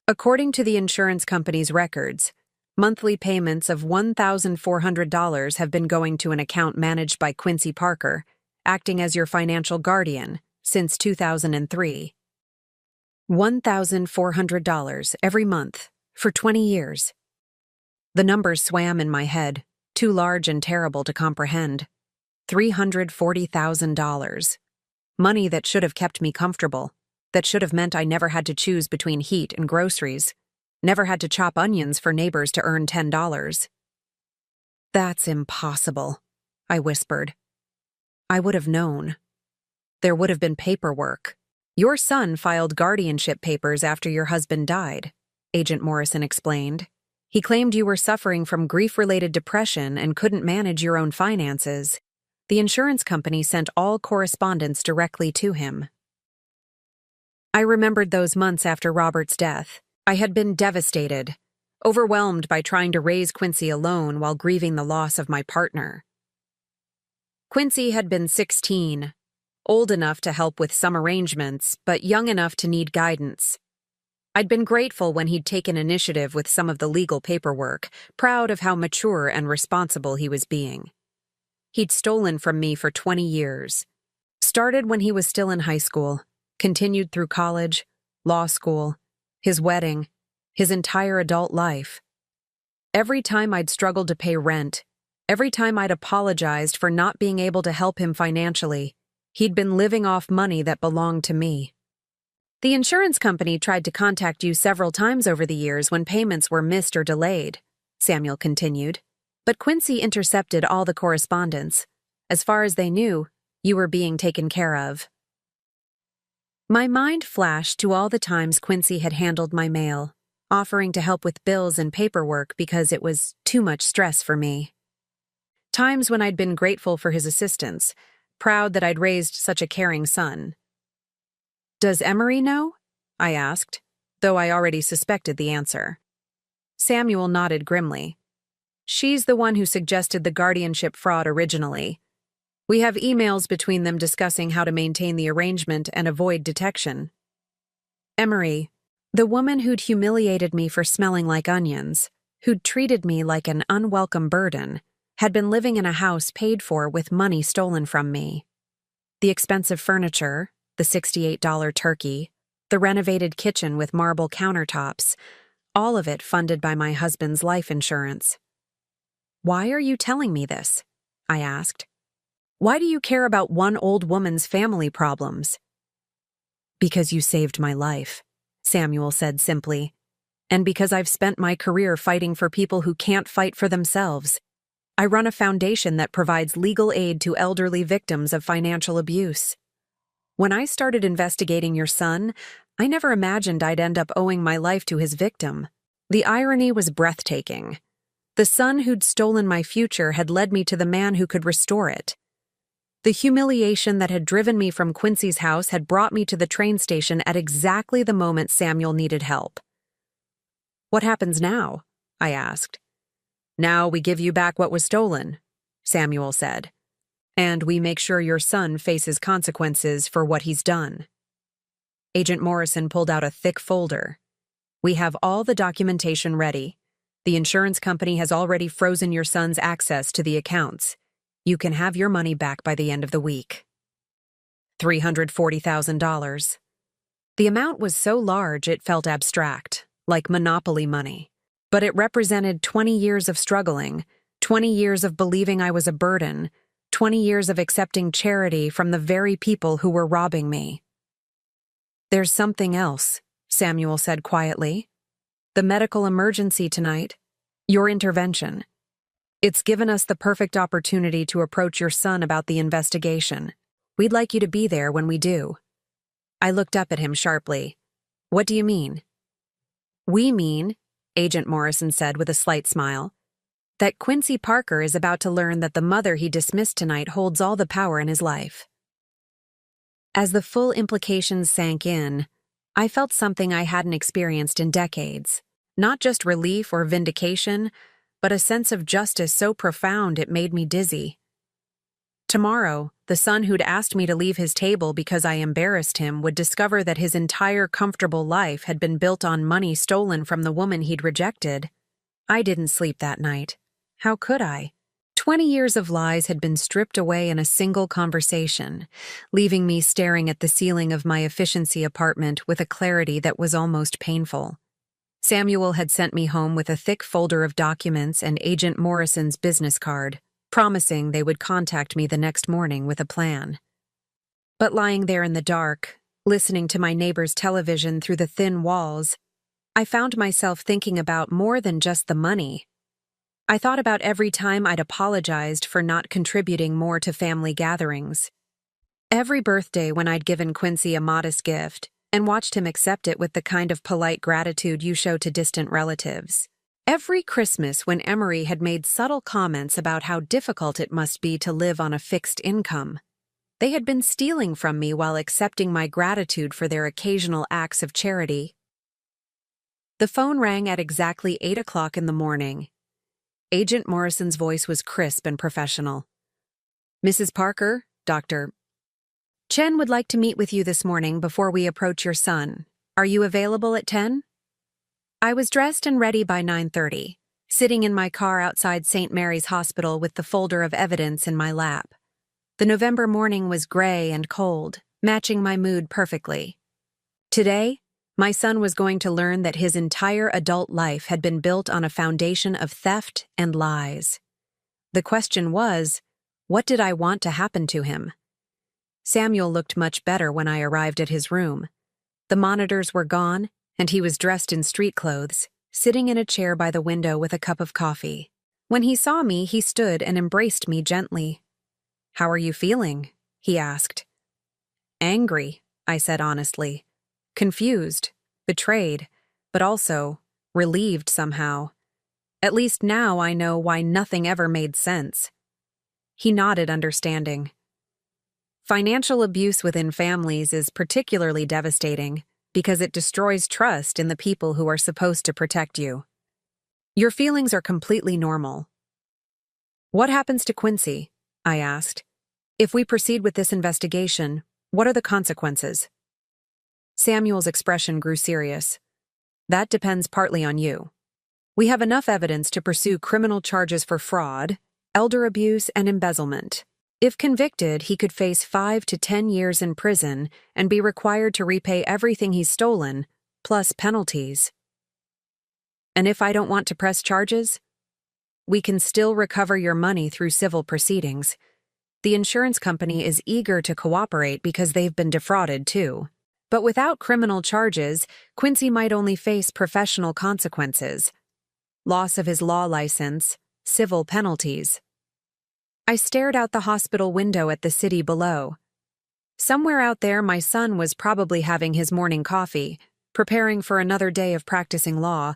According to the insurance company's records, monthly payments of $1,400 have been going to an account managed by Quincy Parker, acting as your financial guardian, since 2003. $1,400 every month, for 20 years. The numbers swam in my head, too large and terrible to comprehend. $340,000. Money that should have kept me comfortable, that should have meant I never had to choose between heat and groceries, never had to chop onions for neighbors to earn $10. That's impossible, I whispered. I would have known. There would have been paperwork. Your son filed guardianship papers after your husband died, Agent Morrison explained. He claimed you were suffering from grief-related depression and couldn't manage your own finances. The insurance company sent all correspondence directly to him. I remembered those months after Robert's death. I had been devastated, overwhelmed by trying to raise Quincy alone while grieving the loss of my partner. Quincy had been 16, old enough to help with some arrangements, but young enough to need guidance. I'd been grateful when he'd taken initiative with some of the legal paperwork, proud of how mature and responsible he was being. He'd stolen from me for 20 years. Started when he was still in high school, continued through college, law school, his wedding, his entire adult life. Every time I'd struggled to pay rent, every time I'd apologized for not being able to help him financially, he'd been living off money that belonged to me. The insurance company tried to contact you several times over the years when payments were missed or delayed, Samuel continued, but Quincy intercepted all the correspondence. As far as they knew, you were being taken care of. My mind flashed to all the times Quincy had handled my mail, offering to help with bills and paperwork because it was too much stress for me. Times when I'd been grateful for his assistance, proud that I'd raised such a caring son. Does Emery know? I asked, though I already suspected the answer. Samuel nodded grimly. She's the one who suggested the guardianship fraud originally. We have emails between them discussing how to maintain the arrangement and avoid detection. Emery, the woman who'd humiliated me for smelling like onions, who'd treated me like an unwelcome burden, had been living in a house paid for with money stolen from me. The expensive furniture, the $68 turkey, the renovated kitchen with marble countertops, all of it funded by my husband's life insurance. Why are you telling me this? I asked. Why do you care about one old woman's family problems? Because you saved my life, Samuel said simply, and because I've spent my career fighting for people who can't fight for themselves. I run a foundation that provides legal aid to elderly victims of financial abuse. When I started investigating your son, I never imagined I'd end up owing my life to his victim. The irony was breathtaking. The son who'd stolen my future had led me to the man who could restore it. The humiliation that had driven me from Quincy's house had brought me to the train station at exactly the moment Samuel needed help. What happens now? I asked. Now we give you back what was stolen, Samuel said, and we make sure your son faces consequences for what he's done. Agent Morrison pulled out a thick folder. We have all the documentation ready. The insurance company has already frozen your son's access to the accounts. You can have your money back by the end of the week. $340,000. The amount was so large it felt abstract, like monopoly money. But it represented 20 years of struggling, 20 years of believing I was a burden, 20 years of accepting charity from the very people who were robbing me. There's something else, Samuel said quietly. "The medical emergency tonight. Your intervention. It's given us the perfect opportunity to approach your son about the investigation. We'd like you to be there when we do." I looked up at him sharply. "What do you mean?" "We mean," Agent Morrison said with a slight smile, "that Quincy Parker is about to learn that the mother he dismissed tonight holds all the power in his life." As the full implications sank in, I felt something I hadn't experienced in decades. Not just relief or vindication, but a sense of justice so profound it made me dizzy. Tomorrow, the son who'd asked me to leave his table because I embarrassed him would discover that his entire comfortable life had been built on money stolen from the woman he'd rejected. I didn't sleep that night. How could I? 20 years of lies had been stripped away in a single conversation, leaving me staring at the ceiling of my efficiency apartment with a clarity that was almost painful. Samuel had sent me home with a thick folder of documents and Agent Morrison's business card, promising they would contact me the next morning with a plan. But lying there in the dark, listening to my neighbor's television through the thin walls, I found myself thinking about more than just the money. I thought about every time I'd apologized for not contributing more to family gatherings. Every birthday when I'd given Quincy a modest gift and watched him accept it with the kind of polite gratitude you show to distant relatives. Every Christmas when Emery had made subtle comments about how difficult it must be to live on a fixed income. They had been stealing from me while accepting my gratitude for their occasional acts of charity. The phone rang at exactly 8 o'clock in the morning. Agent Morrison's voice was crisp and professional. "Mrs. Parker, Dr. Chen would like to meet with you this morning before we approach your son. Are you available at 10? I was dressed and ready by 9:30, sitting in my car outside St. Mary's Hospital with the folder of evidence in my lap. The November morning was gray and cold, matching my mood perfectly. Today, my son was going to learn that his entire adult life had been built on a foundation of theft and lies. The question was, what did I want to happen to him? Samuel looked much better when I arrived at his room. The monitors were gone, and he was dressed in street clothes, sitting in a chair by the window with a cup of coffee. When he saw me, he stood and embraced me gently. "How are you feeling?" he asked. "Angry," I said honestly. "Confused, betrayed, but also relieved somehow. At least now I know why nothing ever made sense." He nodded understanding. Financial abuse within families is particularly devastating because it destroys trust in the people who are supposed to protect you. Your feelings are completely normal. "What happens to Quincy?" I asked. "If we proceed with this investigation, what are the consequences?" Samuel's expression grew serious. "That depends partly on you. We have enough evidence to pursue criminal charges for fraud, elder abuse, and embezzlement. If convicted, he could face 5 to 10 years in prison and be required to repay everything he's stolen, plus penalties. And if I don't want to press charges, we can still recover your money through civil proceedings. The insurance company is eager to cooperate because they've been defrauded too. But without criminal charges, Quincy might only face professional consequences. Loss of his law license, civil penalties." I stared out the hospital window at the city below. Somewhere out there, my son was probably having his morning coffee, preparing for another day of practicing law,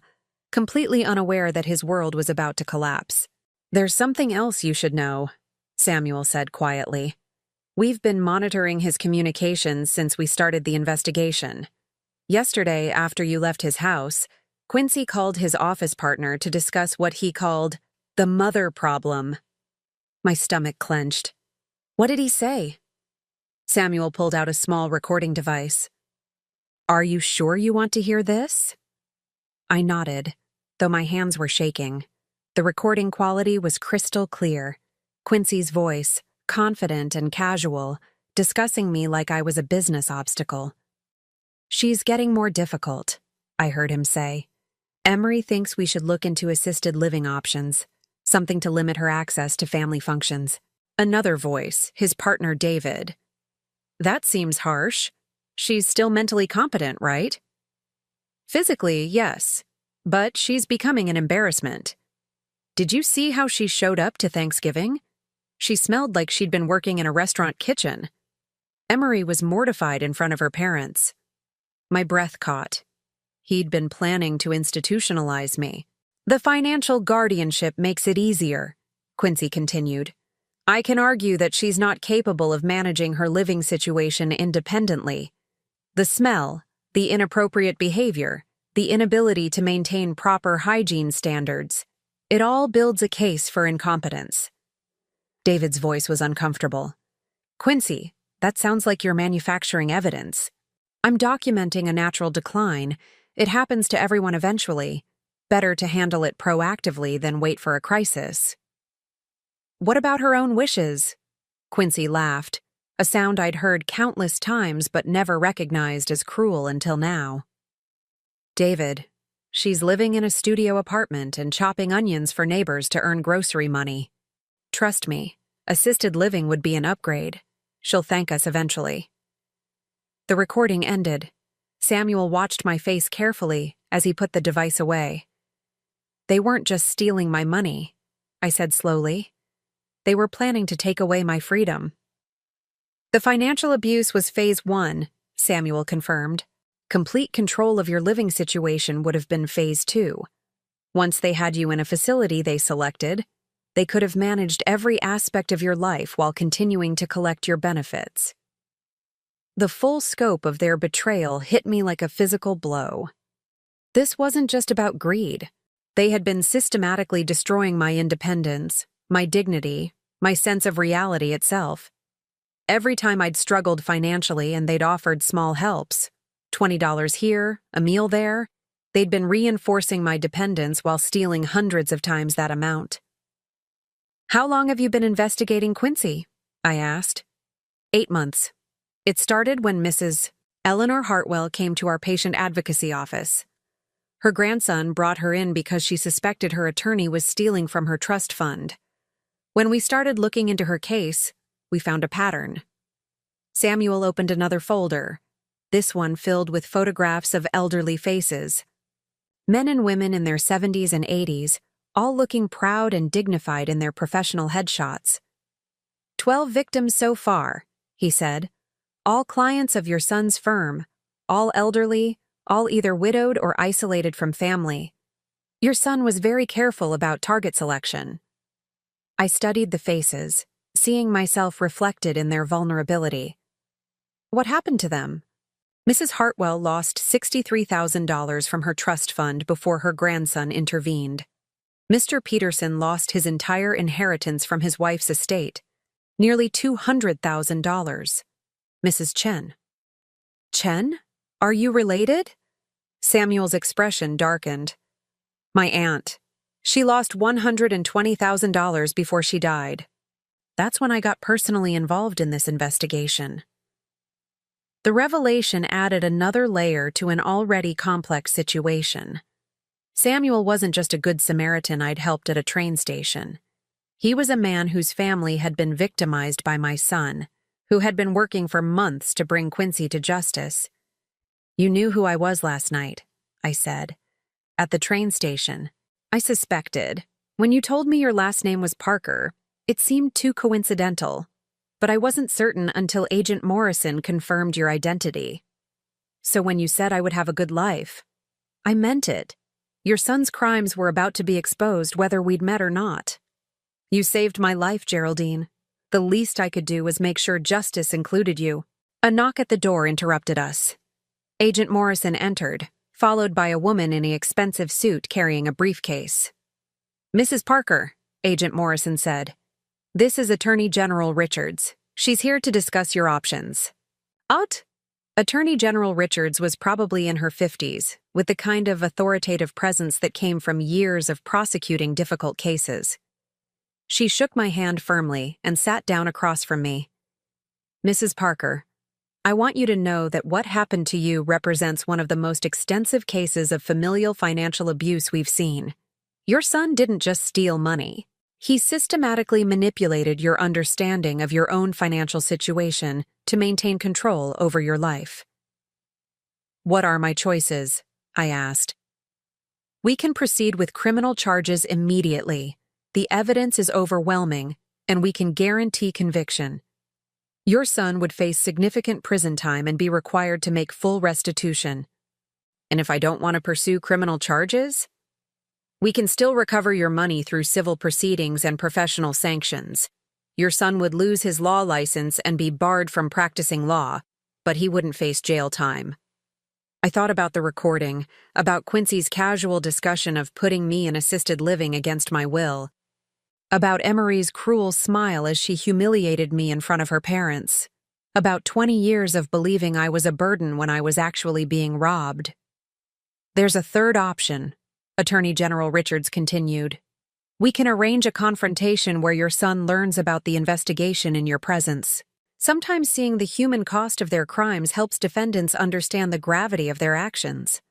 completely unaware that his world was about to collapse. "There's something else you should know," Samuel said quietly. "We've been monitoring his communications since we started the investigation. Yesterday, after you left his house, Quincy called his office partner to discuss what he called the mother problem." My stomach clenched. "What did he say?" Samuel pulled out a small recording device. "Are you sure you want to hear this?" I nodded, though my hands were shaking. The recording quality was crystal clear. Quincy's voice, confident and casual, discussing me like I was a business obstacle. "She's getting more difficult," I heard him say. "Emery thinks we should look into assisted living options. Something to limit her access to family functions." Another voice, his partner David. "That seems harsh. She's still mentally competent, right?" Physically, yes, but she's becoming an embarrassment. Did you see how she showed up to Thanksgiving? She smelled like she'd been working in a restaurant kitchen. Emery was mortified in front of her parents. My breath caught. He'd been planning to institutionalize me. The financial guardianship makes it easier, Quincy continued. I can argue that she's not capable of managing her living situation independently. The smell, the inappropriate behavior, the inability to maintain proper hygiene standards, it all builds a case for incompetence. David's voice was uncomfortable. Quincy, that sounds like you're manufacturing evidence. I'm documenting a natural decline. It happens to everyone eventually. Better to handle it proactively than wait for a crisis. What about her own wishes? Quincy laughed, a sound I'd heard countless times but never recognized as cruel until now. David, she's living in a studio apartment and chopping onions for neighbors to earn grocery money. Trust me, assisted living would be an upgrade. She'll thank us eventually. The recording ended. Samuel watched my face carefully as he put the device away. They weren't just stealing my money, I said slowly. They were planning to take away my freedom. The financial abuse was phase 1, Samuel confirmed. Complete control of your living situation would have been phase 2. Once they had you in a facility they selected, they could have managed every aspect of your life while continuing to collect your benefits. The full scope of their betrayal hit me like a physical blow. This wasn't just about greed. They had been systematically destroying my independence, my dignity, my sense of reality itself. Every time I'd struggled financially and they'd offered small helps, $20 here, a meal there, they'd been reinforcing my dependence while stealing hundreds of times that amount. How long have you been investigating Quincy? I asked. 8 months. It started when Mrs. Eleanor Hartwell came to our patient advocacy office. Her grandson brought her in because she suspected her attorney was stealing from her trust fund. When we started looking into her case, we found a pattern. Samuel opened another folder, this one filled with photographs of elderly faces. Men and women in their 70s and 80s, all looking proud and dignified in their professional headshots. 12 victims so far, he said. All clients of your son's firm, all elderly, all either widowed or isolated from family. Your son was very careful about target selection. I studied the faces, seeing myself reflected in their vulnerability. What happened to them? Mrs. Hartwell lost $63,000 from her trust fund before her grandson intervened. Mr. Peterson lost his entire inheritance from his wife's estate, nearly $200,000. Mrs. Chen. Chen? Are you related? Samuel's expression darkened. My aunt. She lost $120,000 before she died. That's when I got personally involved in this investigation. The revelation added another layer to an already complex situation. Samuel wasn't just a good Samaritan I'd helped at a train station. He was a man whose family had been victimized by my son, who had been working for months to bring Quincy to justice. You knew who I was last night, I said. At the train station. I suspected. When you told me your last name was Parker, it seemed too coincidental, but I wasn't certain until Agent Morrison confirmed your identity. So when you said I would have a good life, I meant it. Your son's crimes were about to be exposed whether we'd met or not. You saved my life, Geraldine. The least I could do was make sure justice included you. A knock at the door interrupted us. Agent Morrison entered, followed by a woman in an expensive suit carrying a briefcase. Mrs. Parker, Agent Morrison said. This is Attorney General Richards. She's here to discuss your options. Out? Attorney General Richards was probably in her 50s, with the kind of authoritative presence that came from years of prosecuting difficult cases. She shook my hand firmly and sat down across from me. Mrs. Parker, I want you to know that what happened to you represents one of the most extensive cases of familial financial abuse we've seen. Your son didn't just steal money. He systematically manipulated your understanding of your own financial situation to maintain control over your life. What are my choices? I asked. We can proceed with criminal charges immediately. The evidence is overwhelming, and we can guarantee conviction. Your son would face significant prison time and be required to make full restitution. And if I don't want to pursue criminal charges? We can still recover your money through civil proceedings and professional sanctions. Your son would lose his law license and be barred from practicing law, but he wouldn't face jail time. I thought about the recording, about Quincy's casual discussion of putting me in assisted living against my will, about Emery's cruel smile as she humiliated me in front of her parents, about 20 years of believing I was a burden when I was actually being robbed. There's a third option, Attorney General Richards continued. We can arrange a confrontation where your son learns about the investigation in your presence. Sometimes seeing the human cost of their crimes helps defendants understand the gravity of their actions.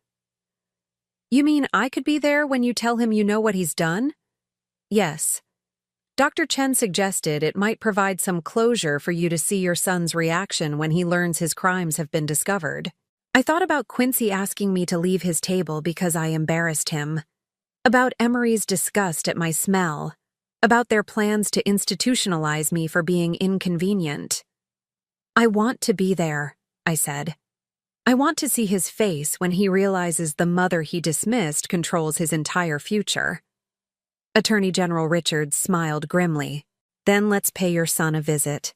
You mean I could be there when you tell him you know what he's done? Yes. Dr. Chen suggested it might provide some closure for you to see your son's reaction when he learns his crimes have been discovered. I thought about Quincy asking me to leave his table because I embarrassed him, about Emery's disgust at my smell, about their plans to institutionalize me for being inconvenient. I want to be there, I said. I want to see his face when he realizes the mother he dismissed controls his entire future. Attorney General Richards smiled grimly. Then let's pay your son a visit.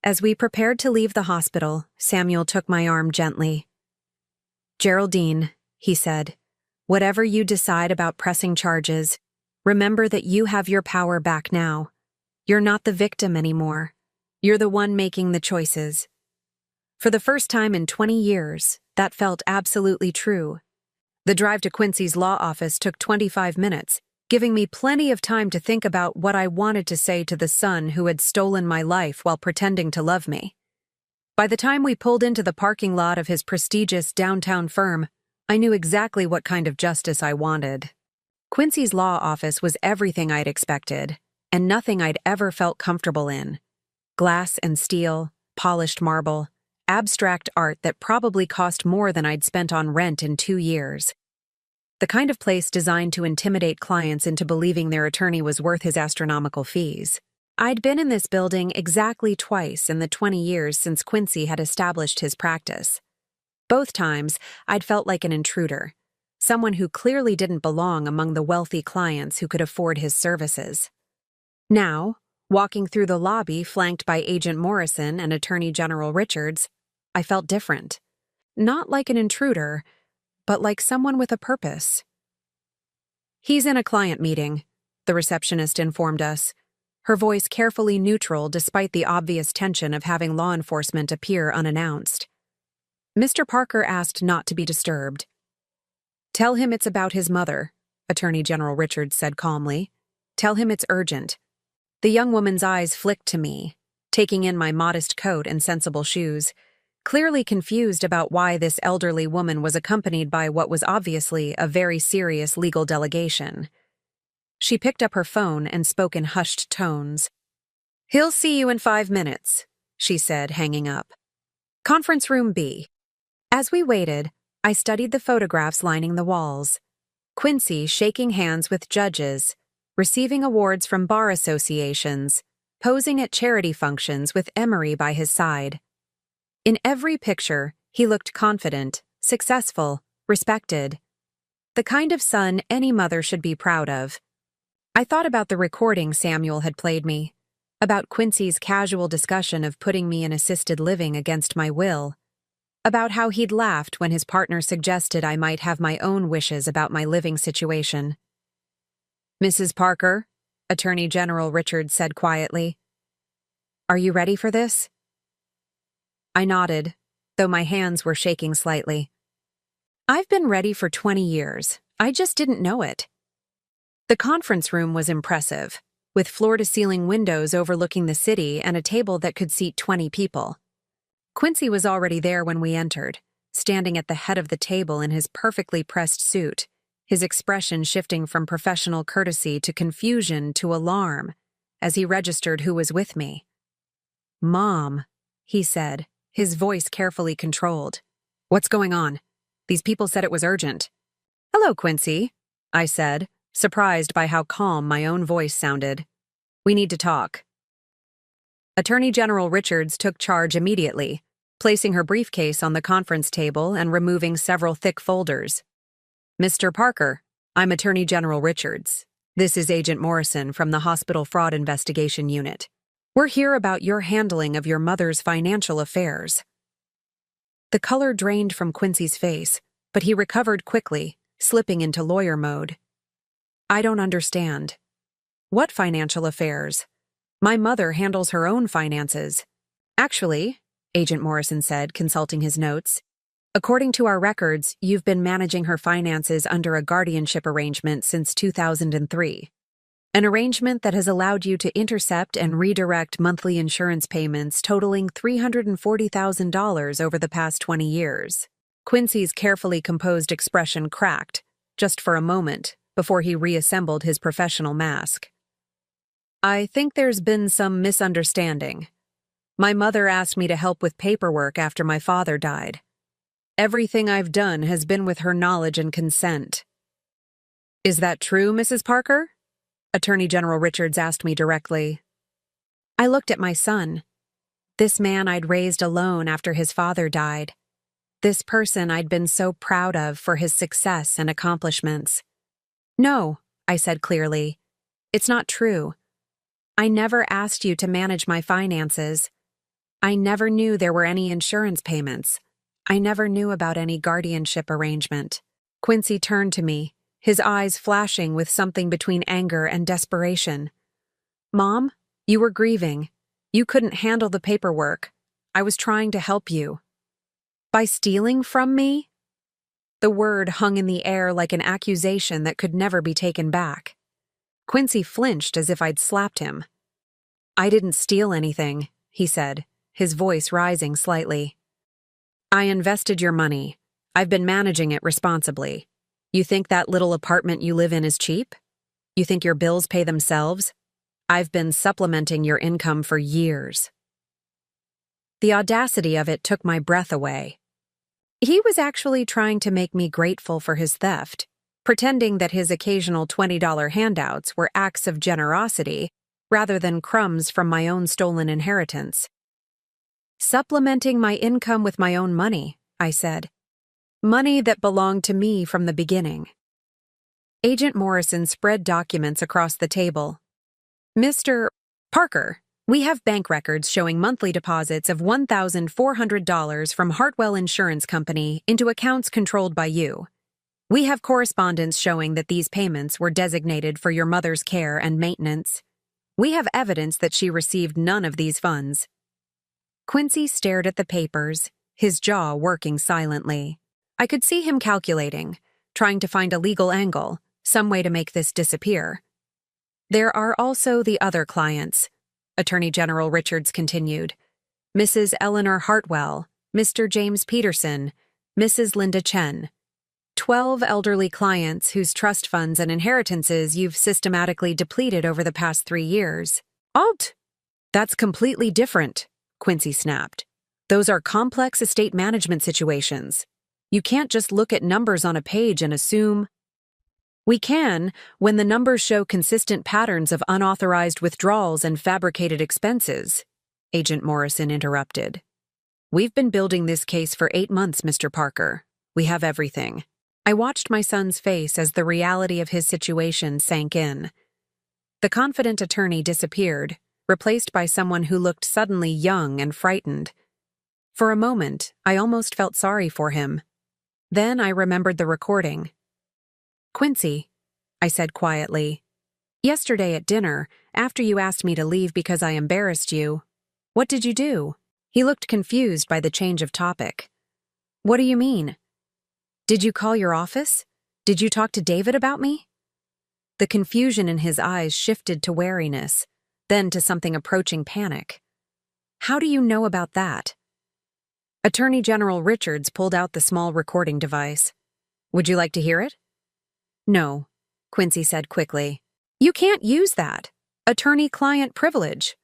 As we prepared to leave the hospital, Samuel took my arm gently. Geraldine, he said, whatever you decide about pressing charges, remember that you have your power back now. You're not the victim anymore. You're the one making the choices. For the first time in 20 years, that felt absolutely true. The drive to Quincy's law office took 25 minutes, giving me plenty of time to think about what I wanted to say to the son who had stolen my life while pretending to love me. By the time we pulled into the parking lot of his prestigious downtown firm, I knew exactly what kind of justice I wanted. Quincy's law office was everything I'd expected, and nothing I'd ever felt comfortable in. Glass and steel, polished marble, abstract art that probably cost more than I'd spent on rent in 2 years. The kind of place designed to intimidate clients into believing their attorney was worth his astronomical fees. I'd been in this building exactly twice in the 20 years since Quincy had established his practice. Both times, I'd felt like an intruder, someone who clearly didn't belong among the wealthy clients who could afford his services. Now, walking through the lobby flanked by Agent Morrison and Attorney General Richards, I felt different. Not like an intruder, but like someone with a purpose. He's in a client meeting, the receptionist informed us, her voice carefully neutral despite the obvious tension of having law enforcement appear unannounced. Mr. Parker asked not to be disturbed. Tell him it's about his mother, Attorney General Richards said calmly. Tell him it's urgent. The young woman's eyes flicked to me, taking in my modest coat and sensible shoes, clearly confused about why this elderly woman was accompanied by what was obviously a very serious legal delegation. She picked up her phone and spoke in hushed tones. He'll see you in 5 minutes, she said, hanging up. Conference room B. As we waited, I studied the photographs lining the walls. Quincy shaking hands with judges, receiving awards from bar associations, posing at charity functions with Emery by his side. In every picture, he looked confident, successful, respected. The kind of son any mother should be proud of. I thought about the recording Samuel had played me, about Quincy's casual discussion of putting me in assisted living against my will, about how he'd laughed when his partner suggested I might have my own wishes about my living situation. Mrs. Parker, Attorney General Richards said quietly, are you ready for this? I nodded, though my hands were shaking slightly. I've been ready for 20 years. I just didn't know it. The conference room was impressive, with floor-to-ceiling windows overlooking the city and a table that could seat 20 people. Quincy was already there when we entered, standing at the head of the table in his perfectly pressed suit, his expression shifting from professional courtesy to confusion to alarm as he registered who was with me. Mom, he said, his voice carefully controlled. What's going on? These people said it was urgent. Hello, Quincy, I said, surprised by how calm my own voice sounded. We need to talk. Attorney General Richards took charge immediately, placing her briefcase on the conference table and removing several thick folders. Mr. Parker, I'm Attorney General Richards. This is Agent Morrison from the Hospital Fraud Investigation Unit. We're here about your handling of your mother's financial affairs. The color drained from Quincy's face, but he recovered quickly, slipping into lawyer mode. I don't understand. What financial affairs? My mother handles her own finances. Actually, Agent Morrison said, consulting his notes, according to our records, you've been managing her finances under a guardianship arrangement since 2003. An arrangement that has allowed you to intercept and redirect monthly insurance payments totaling $340,000 over the past 20 years. Quincy's carefully composed expression cracked, just for a moment, before he reassembled his professional mask. I think there's been some misunderstanding. My mother asked me to help with paperwork after my father died. Everything I've done has been with her knowledge and consent. Is that true, Mrs. Parker? Attorney General Richards asked me directly. I looked at my son. This man I'd raised alone after his father died. This person I'd been so proud of for his success and accomplishments. No, I said clearly. It's not true. I never asked you to manage my finances. I never knew there were any insurance payments. I never knew about any guardianship arrangement. Quincy turned to me, his eyes flashing with something between anger and desperation. Mom, you were grieving. You couldn't handle the paperwork. I was trying to help you. By stealing from me? The word hung in the air like an accusation that could never be taken back. Quincy flinched as if I'd slapped him. I didn't steal anything, he said, his voice rising slightly. I invested your money. I've been managing it responsibly. You think that little apartment you live in is cheap? You think your bills pay themselves? I've been supplementing your income for years. The audacity of it took my breath away. He was actually trying to make me grateful for his theft, pretending that his occasional $20 handouts were acts of generosity rather than crumbs from my own stolen inheritance. Supplementing my income with my own money, I said. Money that belonged to me from the beginning. Agent Morrison spread documents across the table. Mr. Parker, we have bank records showing monthly deposits of $1,400 from Hartwell Insurance Company into accounts controlled by you. We have correspondence showing that these payments were designated for your mother's care and maintenance. We have evidence that she received none of these funds. Quincy stared at the papers, his jaw working silently. I could see him calculating, trying to find a legal angle, some way to make this disappear. There are also the other clients, Attorney General Richards continued. Mrs. Eleanor Hartwell, Mr. James Peterson, Mrs. Linda Chen. 12 elderly clients whose trust funds and inheritances you've systematically depleted over the past 3 years. Alt! That's completely different, Quincy snapped. Those are complex estate management situations. You can't just look at numbers on a page and assume. We can, when the numbers show consistent patterns of unauthorized withdrawals and fabricated expenses, Agent Morrison interrupted. We've been building this case for 8 months, Mr. Parker. We have everything. I watched my son's face as the reality of his situation sank in. The confident attorney disappeared, replaced by someone who looked suddenly young and frightened. For a moment, I almost felt sorry for him. Then I remembered the recording. Quincy, I said quietly, yesterday at dinner, after you asked me to leave because I embarrassed you, what did you do? He looked confused by the change of topic. What do you mean? Did you call your office? Did you talk to David about me? The confusion in his eyes shifted to wariness, then to something approaching panic. How do you know about that? Attorney General Richards pulled out the small recording device. Would you like to hear it? No, Quincy said quickly. You can't use that. Attorney-client privilege.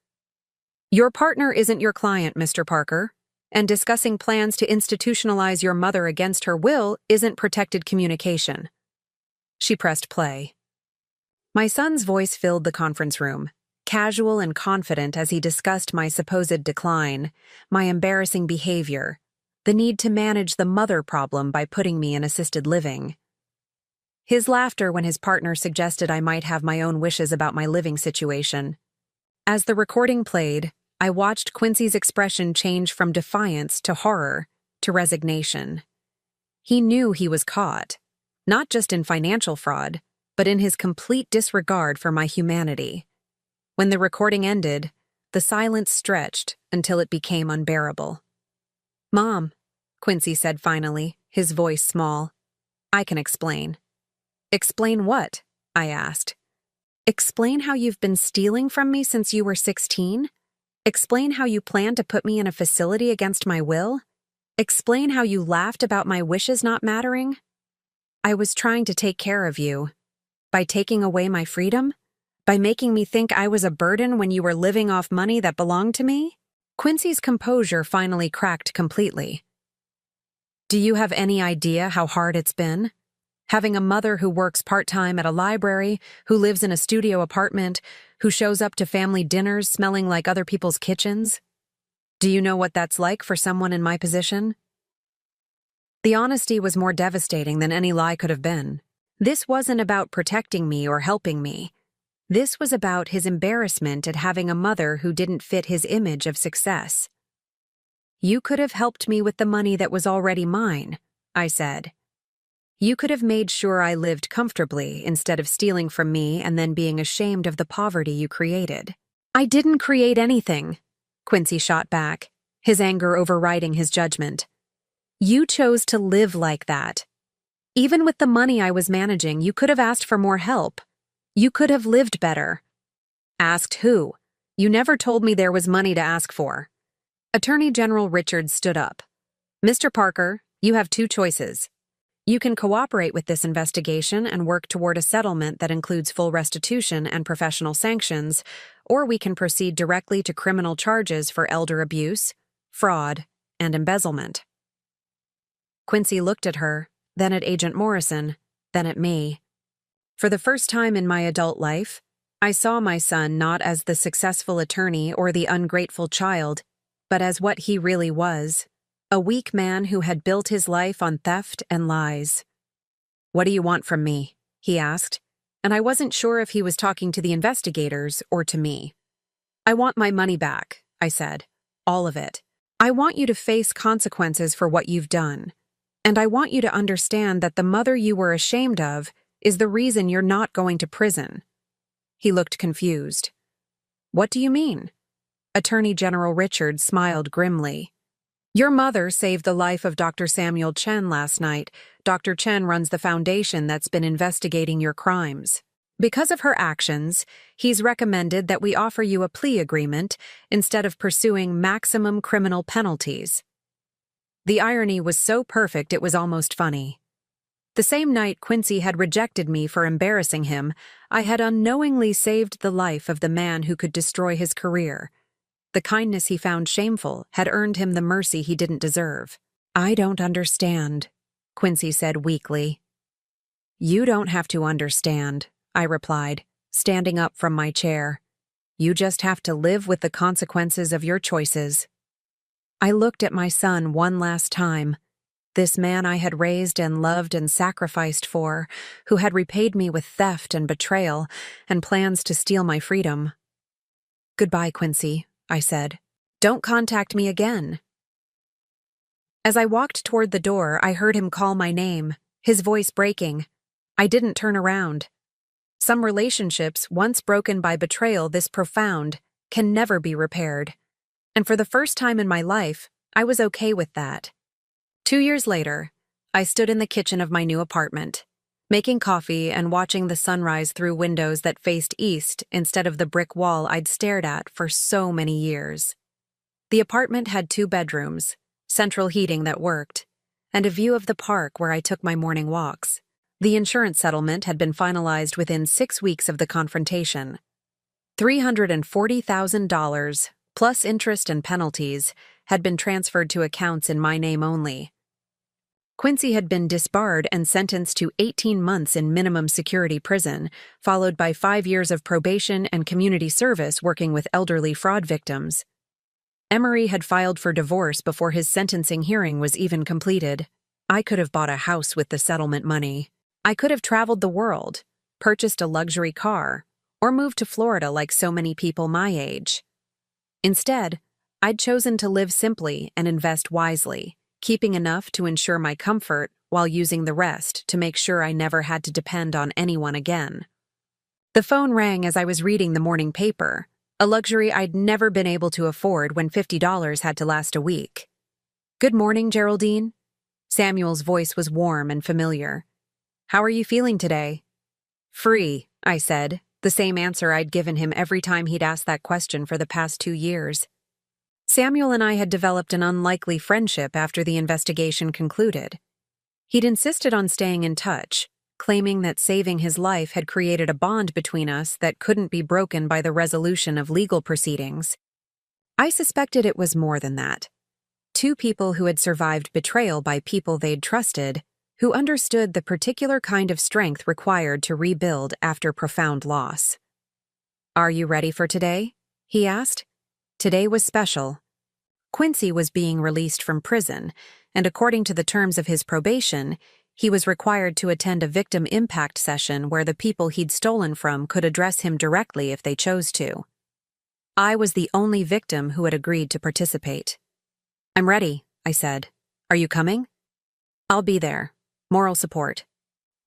Your partner isn't your client, Mr. Parker. and discussing plans to institutionalize your mother against her will isn't protected communication." She pressed play. My son's voice filled the conference room, casual and confident as he discussed my supposed decline, my embarrassing behavior, the need to manage the mother problem by putting me in assisted living. His laughter when his partner suggested I might have my own wishes about my living situation. As the recording played, I watched Quincy's expression change from defiance to horror to resignation. He knew he was caught, not just in financial fraud, but in his complete disregard for my humanity. When the recording ended, the silence stretched until it became unbearable. "Mom," Quincy said finally, his voice small, "I can explain." "Explain what?" I asked. "Explain how you've been stealing from me since you were 16? Explain how you plan to put me in a facility against my will? Explain how you laughed about my wishes not mattering? I was trying to take care of you. By taking away my freedom? By making me think I was a burden when you were living off money that belonged to me?" Quincy's composure finally cracked completely. "Do you have any idea how hard it's been? Having a mother who works part-time at a library, who lives in a studio apartment, who shows up to family dinners smelling like other people's kitchens? Do you know what that's like for someone in my position?" The honesty was more devastating than any lie could have been. This wasn't about protecting me or helping me. This was about his embarrassment at having a mother who didn't fit his image of success. "You could have helped me with the money that was already mine," I said. "You could have made sure I lived comfortably instead of stealing from me and then being ashamed of the poverty you created." "I didn't create anything," Quincy shot back, his anger overriding his judgment. "You chose to live like that. Even with the money I was managing, you could have asked for more help. You could have lived better." "Asked who? You never told me there was money to ask for." Attorney General Richards stood up. "Mr. Parker, you have two choices. You can cooperate with this investigation and work toward a settlement that includes full restitution and professional sanctions, or we can proceed directly to criminal charges for elder abuse, fraud, and embezzlement." Quincy looked at her, then at Agent Morrison, then at me. For the first time in my adult life, I saw my son not as the successful attorney or the ungrateful child, but as what he really was, a weak man who had built his life on theft and lies. "What do you want from me?" he asked, and I wasn't sure if he was talking to the investigators or to me. "I want my money back," I said. "All of it. I want you to face consequences for what you've done. And I want you to understand that the mother you were ashamed of is the reason you're not going to prison." He looked confused. "What do you mean?" Attorney General Richards smiled grimly. "Your mother saved the life of Dr. Samuel Chen last night. Dr. Chen runs the foundation that's been investigating your crimes. Because of her actions, he's recommended that we offer you a plea agreement instead of pursuing maximum criminal penalties." The irony was so perfect it was almost funny. The same night Quincy had rejected me for embarrassing him, I had unknowingly saved the life of the man who could destroy his career. The kindness he found shameful had earned him the mercy he didn't deserve. "I don't understand," Quincy said weakly. "You don't have to understand," I replied, standing up from my chair. "You just have to live with the consequences of your choices." I looked at my son one last time, this man I had raised and loved and sacrificed for, who had repaid me with theft and betrayal and plans to steal my freedom. "Goodbye, Quincy," I said. "Don't contact me again." As I walked toward the door, I heard him call my name, his voice breaking. I didn't turn around. Some relationships, once broken by betrayal this profound, can never be repaired. And for the first time in my life, I was okay with that. 2 years later, I stood in the kitchen of my new apartment, making coffee and watching the sunrise through windows that faced east instead of the brick wall I'd stared at for so many years. The apartment had 2 bedrooms, central heating that worked, and a view of the park where I took my morning walks. The insurance settlement had been finalized within 6 weeks of the confrontation. $340,000, plus interest and penalties, had been transferred to accounts in my name only. Quincy had been disbarred and sentenced to 18 months in minimum security prison, followed by 5 years of probation and community service working with elderly fraud victims. Emery had filed for divorce before his sentencing hearing was even completed. I could have bought a house with the settlement money. I could have traveled the world, purchased a luxury car, or moved to Florida like so many people my age. Instead, I'd chosen to live simply and invest wisely, keeping enough to ensure my comfort while using the rest to make sure I never had to depend on anyone again. The phone rang as I was reading the morning paper, a luxury I'd never been able to afford when $50 had to last a week. "Good morning, Geraldine." Samuel's voice was warm and familiar. "How are you feeling today?" "Free," I said, the same answer I'd given him every time he'd asked that question for the past 2 years. Samuel and I had developed an unlikely friendship after the investigation concluded. He'd insisted on staying in touch, claiming that saving his life had created a bond between us that couldn't be broken by the resolution of legal proceedings. I suspected it was more than that. 2 people who had survived betrayal by people they'd trusted, who understood the particular kind of strength required to rebuild after profound loss. "Are you ready for today?" he asked. Today was special. Quincy was being released from prison, and according to the terms of his probation, he was required to attend a victim impact session where the people he'd stolen from could address him directly if they chose to. I was the only victim who had agreed to participate. "I'm ready," I said. "Are you coming?" "I'll be there. Moral support."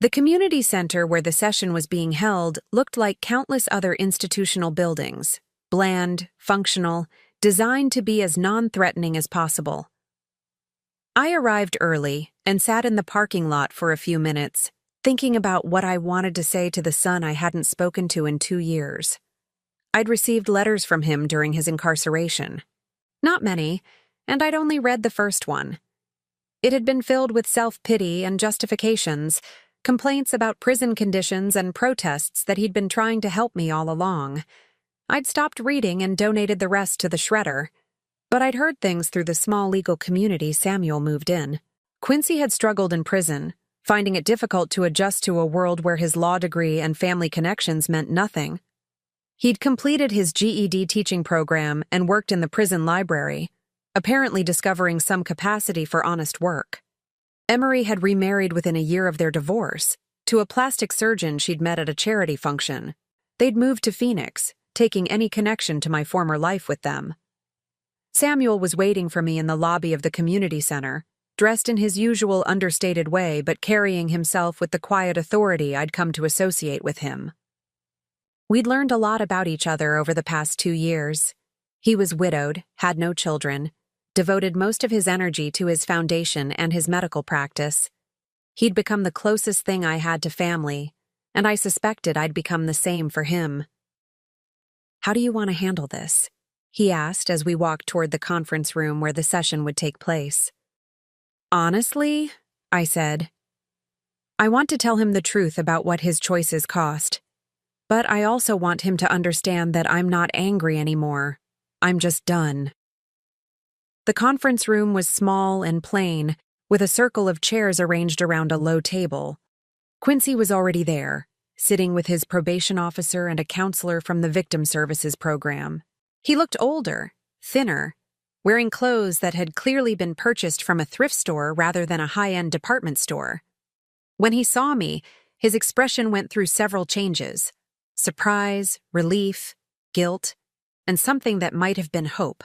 The community center where the session was being held looked like countless other institutional buildings, bland, functional, designed to be as non-threatening as possible. I arrived early and sat in the parking lot for a few minutes, thinking about what I wanted to say to the son I hadn't spoken to in 2 years. I'd received letters from him during his incarceration. Not many, and I'd only read the first one. It had been filled with self-pity and justifications, complaints about prison conditions and protests that he'd been trying to help me all along. I'd stopped reading and donated the rest to the shredder, but I'd heard things through the small legal community Samuel moved in. Quincy had struggled in prison, finding it difficult to adjust to a world where his law degree and family connections meant nothing. He'd completed his GED teaching program and worked in the prison library, apparently discovering some capacity for honest work. Emery had remarried within a year of their divorce, to a plastic surgeon she'd met at a charity function. They'd moved to Phoenix, taking any connection to my former life with them. Samuel was waiting for me in the lobby of the community center, dressed in his usual understated way but carrying himself with the quiet authority I'd come to associate with him. We'd learned a lot about each other over the past 2 years. He was widowed, had no children, devoted most of his energy to his foundation and his medical practice. He'd become the closest thing I had to family, and I suspected I'd become the same for him. "How do you want to handle this?" he asked as we walked toward the conference room where the session would take place. "Honestly," I said, "I want to tell him the truth about what his choices cost. But I also want him to understand that I'm not angry anymore. I'm just done." The conference room was small and plain, with a circle of chairs arranged around a low table. Quincy was already there, sitting with his probation officer and a counselor from the Victim Services program. He looked older, thinner, wearing clothes that had clearly been purchased from a thrift store rather than a high-end department store. When he saw me, his expression went through several changes: surprise, relief, guilt, and something that might have been hope.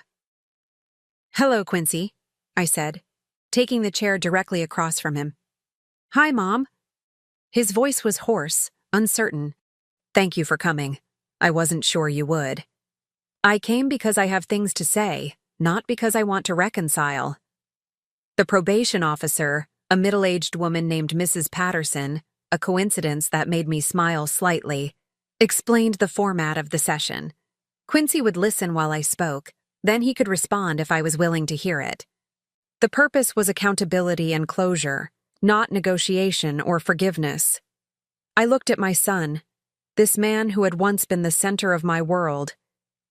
"Hello, Quincy," I said, taking the chair directly across from him. "Hi, Mom." His voice was hoarse, uncertain. "Thank you for coming. I wasn't sure you would." "I came because I have things to say, not because I want to reconcile." The probation officer, a middle-aged woman named Mrs. Patterson, a coincidence that made me smile slightly, explained the format of the session. Quincy would listen while I spoke, then he could respond if I was willing to hear it. The purpose was accountability and closure, not negotiation or forgiveness. I looked at my son, this man who had once been the center of my world,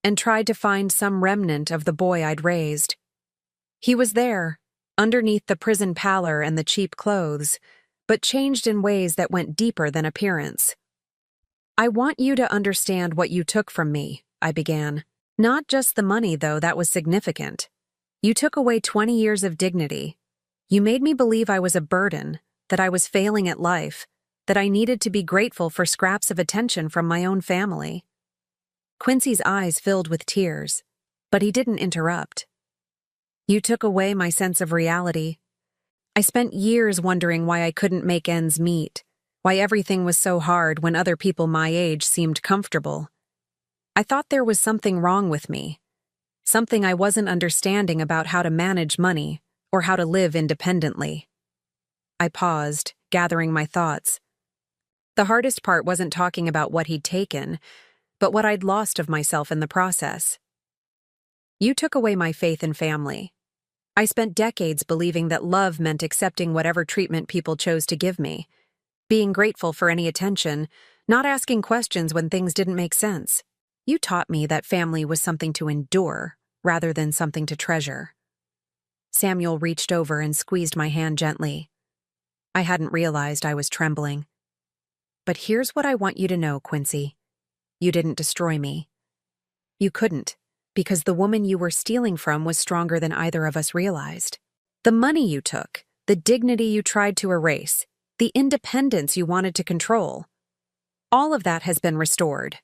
and tried to find some remnant of the boy I'd raised. He was there, underneath the prison pallor and the cheap clothes, but changed in ways that went deeper than appearance. "I want you to understand what you took from me," I began. "Not just the money, though, that was significant. You took away 20 years of dignity. You made me believe I was a burden, that I was failing at life, that I needed to be grateful for scraps of attention from my own family." Quincy's eyes filled with tears, but he didn't interrupt. "You took away my sense of reality. I spent years wondering why I couldn't make ends meet, why everything was so hard when other people my age seemed comfortable. I thought there was something wrong with me, something I wasn't understanding about how to manage money or how to live independently." I paused, gathering my thoughts. The hardest part wasn't talking about what he'd taken, but what I'd lost of myself in the process. "You took away my faith in family. I spent decades believing that love meant accepting whatever treatment people chose to give me, being grateful for any attention, not asking questions when things didn't make sense. You taught me that family was something to endure rather than something to treasure." Samuel reached over and squeezed my hand gently. I hadn't realized I was trembling. "But here's what I want you to know, Quincy. You didn't destroy me. You couldn't, because the woman you were stealing from was stronger than either of us realized. The money you took, the dignity you tried to erase, the independence you wanted to control, all of that has been restored.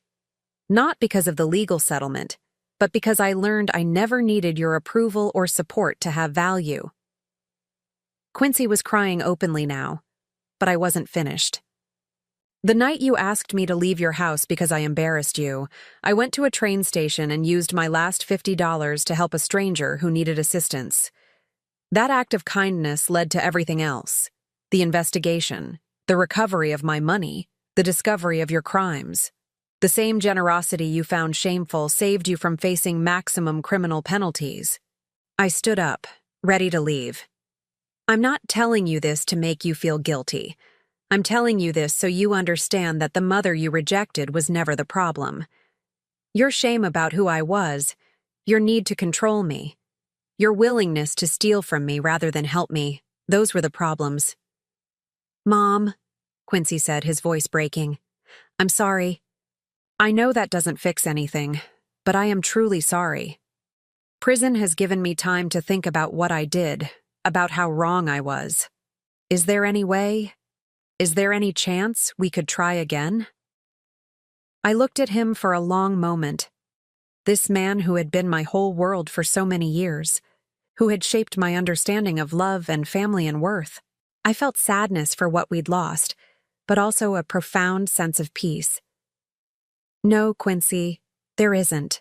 Not because of the legal settlement, but because I learned I never needed your approval or support to have value." Quincy was crying openly now, but I wasn't finished. "The night you asked me to leave your house because I embarrassed you, I went to a train station and used my last $50 to help a stranger who needed assistance. That act of kindness led to everything else: the investigation, the recovery of my money, the discovery of your crimes. The same generosity you found shameful saved you from facing maximum criminal penalties." I stood up, ready to leave. "I'm not telling you this to make you feel guilty. I'm telling you this so you understand that the mother you rejected was never the problem. Your shame about who I was, your need to control me, your willingness to steal from me rather than help me, those were the problems." "Mom," Quincy said, his voice breaking, "I'm sorry. I know that doesn't fix anything, but I am truly sorry. Prison has given me time to think about what I did, about how wrong I was. Is there any way? Is there any chance we could try again?" I looked at him for a long moment. This man who had been my whole world for so many years, who had shaped my understanding of love and family and worth. I felt sadness for what we'd lost, but also a profound sense of peace. "No, Quincy, there isn't."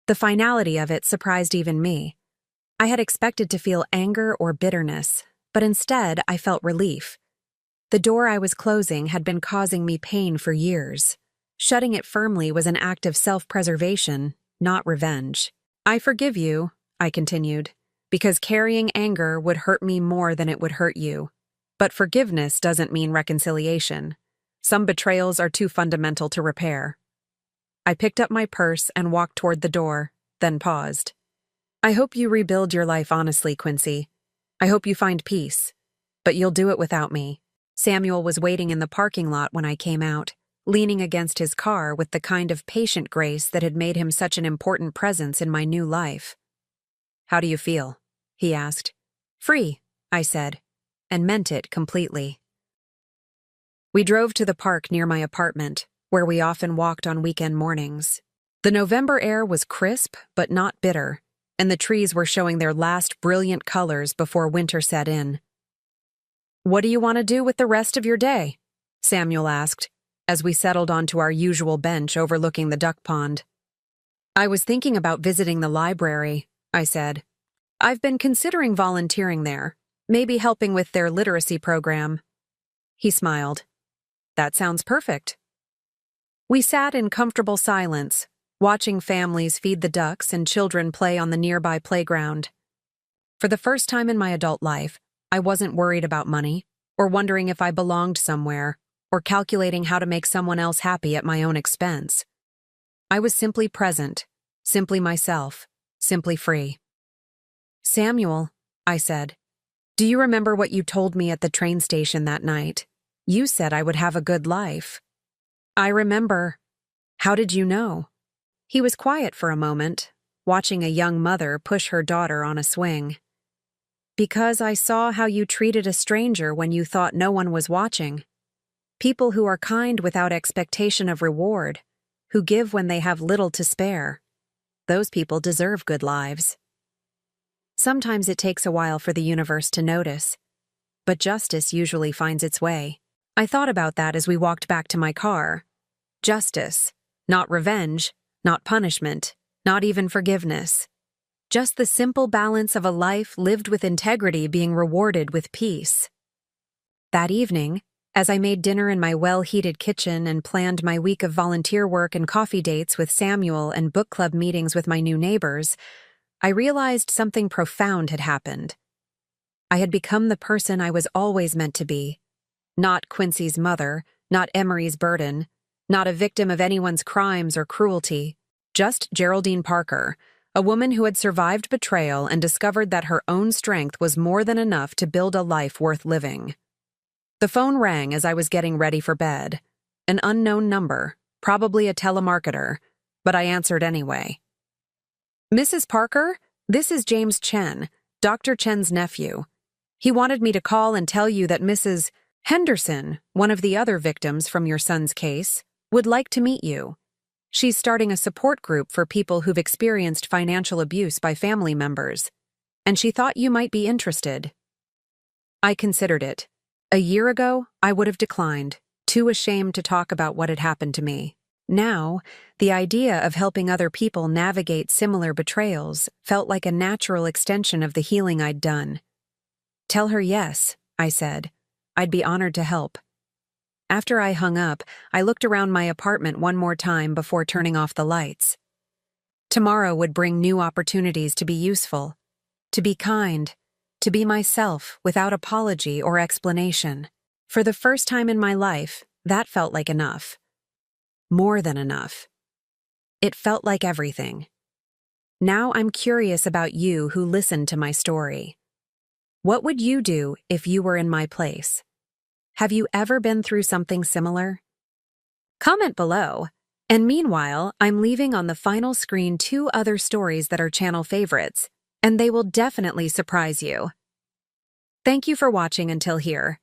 The finality of it surprised even me. I had expected to feel anger or bitterness, but instead I felt relief. The door I was closing had been causing me pain for years. Shutting it firmly was an act of self-preservation, not revenge. "I forgive you," I continued, "because carrying anger would hurt me more than it would hurt you. But forgiveness doesn't mean reconciliation. Some betrayals are too fundamental to repair." I picked up my purse and walked toward the door, then paused. "I hope you rebuild your life honestly, Quincy. I hope you find peace. But you'll do it without me." Samuel was waiting in the parking lot when I came out, leaning against his car with the kind of patient grace that had made him such an important presence in my new life. "How do you feel?" he asked. "Free," I said, and meant it completely. We drove to the park near my apartment, where we often walked on weekend mornings. The November air was crisp but not bitter, and the trees were showing their last brilliant colors before winter set in. "What do you want to do with the rest of your day?" Samuel asked, as we settled onto our usual bench overlooking the duck pond. "I was thinking about visiting the library," I said. "I've been considering volunteering there, maybe helping with their literacy program." He smiled. "That sounds perfect." We sat in comfortable silence, watching families feed the ducks and children play on the nearby playground. For the first time in my adult life, I wasn't worried about money, or wondering if I belonged somewhere, or calculating how to make someone else happy at my own expense. I was simply present, simply myself, simply free. Samuel, I said, do you remember what you told me at the train station that night? You said I would have a good life. I remember. How did you know? He was quiet for a moment, watching a young mother push her daughter on a swing. Because I saw how you treated a stranger when you thought no one was watching. People who are kind without expectation of reward, who give when they have little to spare. Those people deserve good lives. Sometimes it takes a while for the universe to notice, but justice usually finds its way. I thought about that as we walked back to my car. Justice, not revenge, not punishment, not even forgiveness. Just the simple balance of a life lived with integrity being rewarded with peace. That evening, as I made dinner in my well-heated kitchen and planned my week of volunteer work and coffee dates with Samuel and book club meetings with my new neighbors, I realized something profound had happened. I had become the person I was always meant to be. Not Quincy's mother, not Emery's burden, not a victim of anyone's crimes or cruelty, just Geraldine Parker, a woman who had survived betrayal and discovered that her own strength was more than enough to build a life worth living. The phone rang as I was getting ready for bed. An unknown number, probably a telemarketer, but I answered anyway. Mrs. Parker, this is James Chen, Dr. Chen's nephew. He wanted me to call and tell you that Mrs. Henderson, one of the other victims from your son's case, would like to meet you. She's starting a support group for people who've experienced financial abuse by family members, and she thought you might be interested. I considered it. A year ago, I would have declined, too ashamed to talk about what had happened to me. Now, the idea of helping other people navigate similar betrayals felt like a natural extension of the healing I'd done. Tell her yes, I said. I'd be honored to help. After I hung up, I looked around my apartment one more time before turning off the lights. Tomorrow would bring new opportunities to be useful, to be kind, to be myself without apology or explanation. For the first time in my life, that felt like enough. More than enough. It felt like everything. Now I'm curious about you who listened to my story. What would you do if you were in my place? Have you ever been through something similar? Comment below. And meanwhile, I'm leaving on the final screen 2 other stories that are channel favorites, and they will definitely surprise you. Thank you for watching until here.